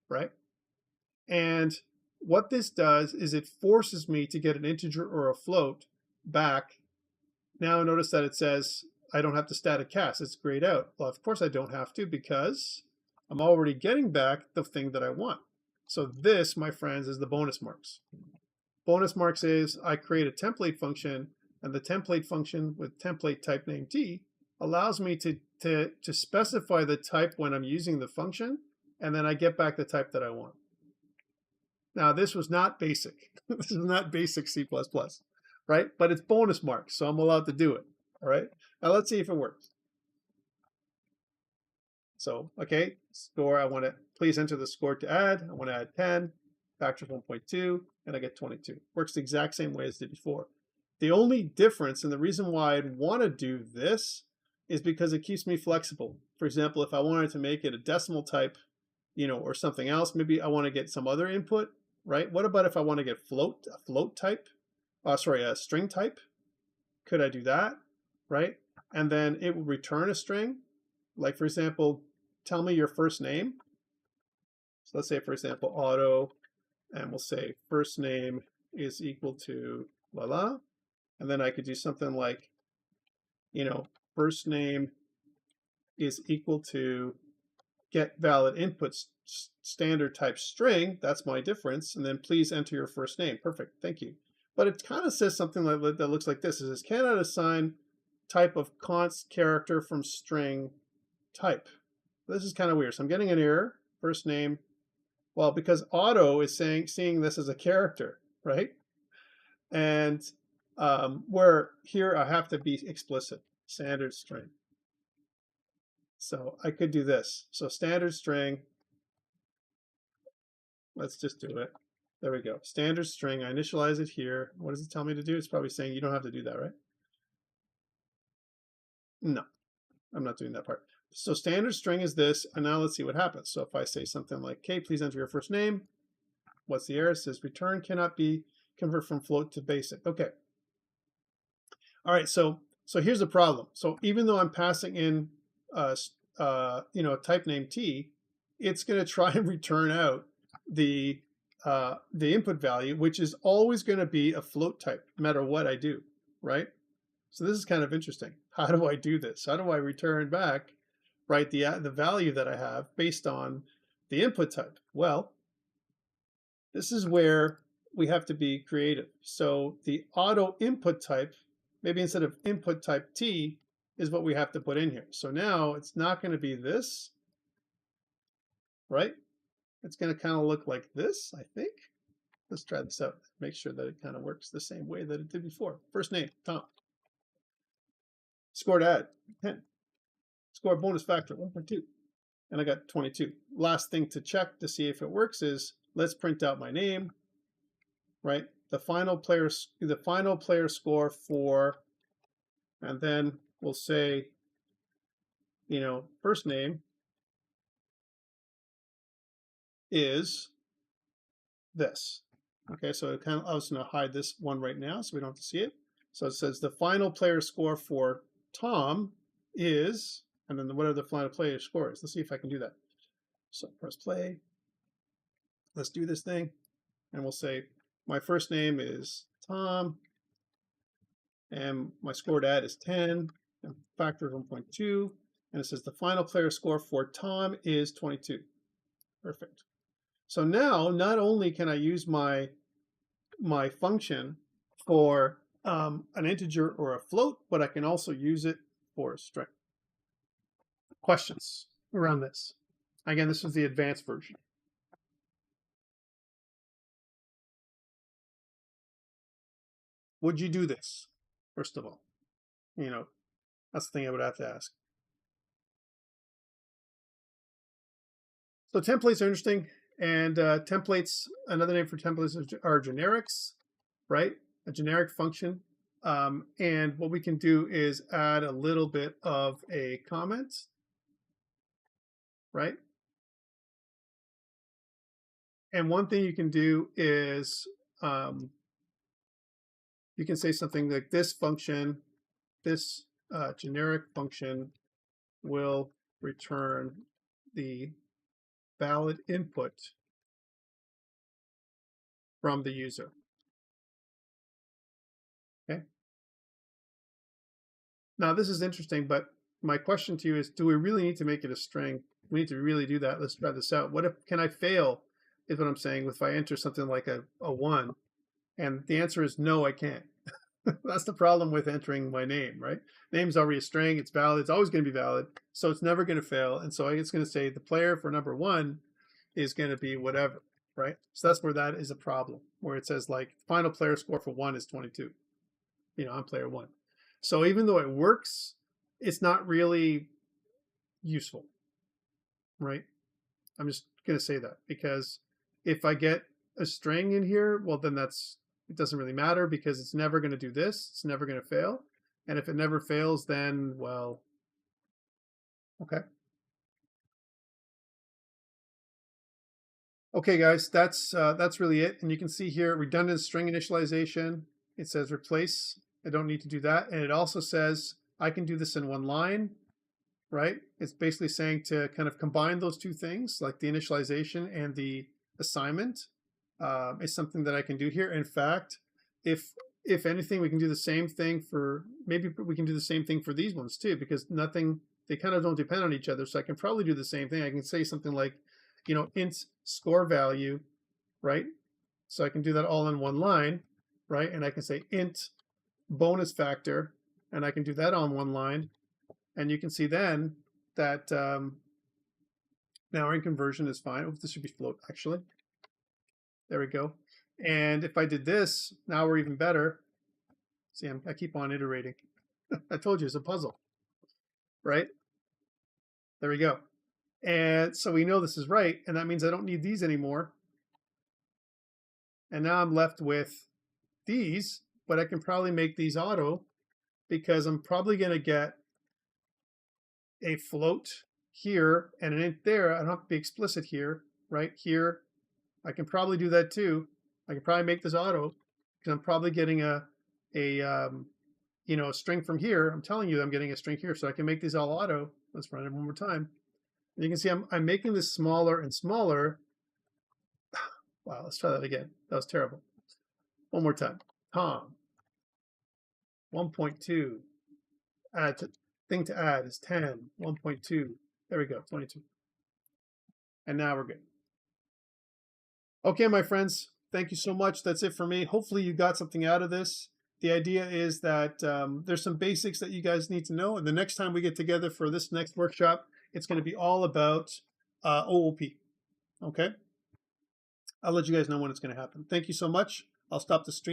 right? And what this does is it forces me to get an integer or a float back. Now notice that it says I don't have to static cast. It's grayed out. Well, of course I don't have to, because I'm already getting back the thing that I want. So this, my friends, is the bonus marks. Bonus marks is I create a template function, and the template function with template type name T allows me to specify the type when I'm using the function, and then I get back the type that I want. Now, this was not basic. This is not basic C++, right? But it's bonus marks, so I'm allowed to do it, all right? Now, let's see if it works. So, okay, score, I want to, please enter the score to add. I want to add 10, factor of 1.2, and I get 22. Works the exact same way as it did before. The only difference, and the reason why I'd want to do this, is because it keeps me flexible. For example, if I wanted to make it a decimal type, or something else, maybe I want to get some other input, right? What about if I want to get a float type? A string type? Could I do that, right? And then it will return a string. Like, for example, tell me your first name. So let's say, for example, auto, and we'll say first name is equal to la. And then I could do something like, first name is equal to get valid inputs standard type string. That's my difference. And then please enter your first name. Perfect. Thank you. But it kind of says something like that looks like this. It says cannot assign type of const character from string type. This is kind of weird. So I'm getting an error. First name. Well, because auto is seeing this as a character, right? And where here I have to be explicit. Standard string. So I could do this. So standard string, let's just do it. There we go. Standard string, I initialize it here. What does it tell me to do? It's probably saying you don't have to do that, right? No, I'm not doing that part. So standard string is this, and now let's see what happens. So if I say something like, okay, please enter your first name. What's the error? It says return cannot be converted from float to basic. Okay. All right, so here's the problem. So even though I'm passing in type name T, it's going to try and return out the input value, which is always going to be a float type, no matter what I do, right? So this is kind of interesting. How do I do this? How do I return back, right, the value that I have based on the input type? Well, this is where we have to be creative. So the auto input type, maybe instead of input type T, is what we have to put in here. So now it's not going to be this, right? It's going to kind of look like this, I think. Let's try this out. Make sure that it kind of works the same way that it did before. First name, Tom. Score to add, 10. Score bonus factor, 1.2. And I got 22. Last thing to check to see if it works is, let's print out my name, right? The final player score for, and then we'll say, first name is this. Okay, so I was going to hide this one right now so we don't have to see it. So it says the final player score for Tom is, and then whatever the final player score is. Let's see if I can do that. So press play. Let's do this thing. And we'll say my first name is Tom, and my score to add is 10, and factor of 1.2. And it says the final player score for Tom is 22. Perfect. So now, not only can I use my function for an integer or a float, but I can also use it for a string. Questions around this? Again, this is the advanced version. Would you do this, first of all? That's the thing I would have to ask. So templates are interesting. And templates, another name for templates are generics, right? A generic function. And what we can do is add a little bit of a comment, right? And one thing you can do is you can say something like this function, this generic function will return the valid input from the user. Okay. Now this is interesting, but my question to you is, do we really need to make it a string? We need to really do that. Let's try this out. What if, can I fail, is what I'm saying, if I enter something like a 1? And the answer is no, I can't. That's the problem with entering my name, right? Name's already a string, it's valid, it's always going to be valid, so it's never going to fail. And so it's going to say the player for number 1 is going to be whatever, right? So that's where that is a problem, where it says like final player score for 1 is 22. I'm player 1. So even though it works, it's not really useful. right? I'm just going to say that because if I get a string in here, well, then it doesn't really matter because it's never going to do this. It's never going to fail. And if it never fails, then, well, okay. Okay, guys, that's really it. And you can see here, redundant string initialization. It says replace. I don't need to do that. And it also says I can do this in one line, right? It's basically saying to kind of combine those two things, like the initialization and the assignment, is something that I can do here. In fact, if anything, we can do the same thing for, maybe we can do the same thing for these ones too, because they kind of don't depend on each other. So I can probably do the same thing. I can say something like, int score value, right? So I can do that all in one line, right? And I can say int bonus factor, and I can do that on one line. And you can see then that now our conversion is fine. Oh, this should be float, actually. There we go. And if I did this, now we're even better. See, I keep on iterating. I told you it's a puzzle, right? There we go. And so we know this is right, and that means I don't need these anymore. And now I'm left with these, but I can probably make these auto because I'm probably going to get a float here and an int there. I don't have to be explicit here, right? Here, I can probably do that too. I can probably make this auto because I'm probably getting a string from here. I'm telling you I'm getting a string here, so I can make these all auto. Let's run it one more time. And you can see I'm making this smaller and smaller. Wow, let's try that again. That was terrible. One more time. Tom. 1.2. Thing to add is 10. 1.2. There we go. 22. And now we're good. Okay, my friends. Thank you so much. That's it for me. Hopefully you got something out of this. The idea is that there's some basics that you guys need to know. And the next time we get together for this next workshop, it's going to be all about OOP. Okay? I'll let you guys know when it's going to happen. Thank you so much. I'll stop the stream.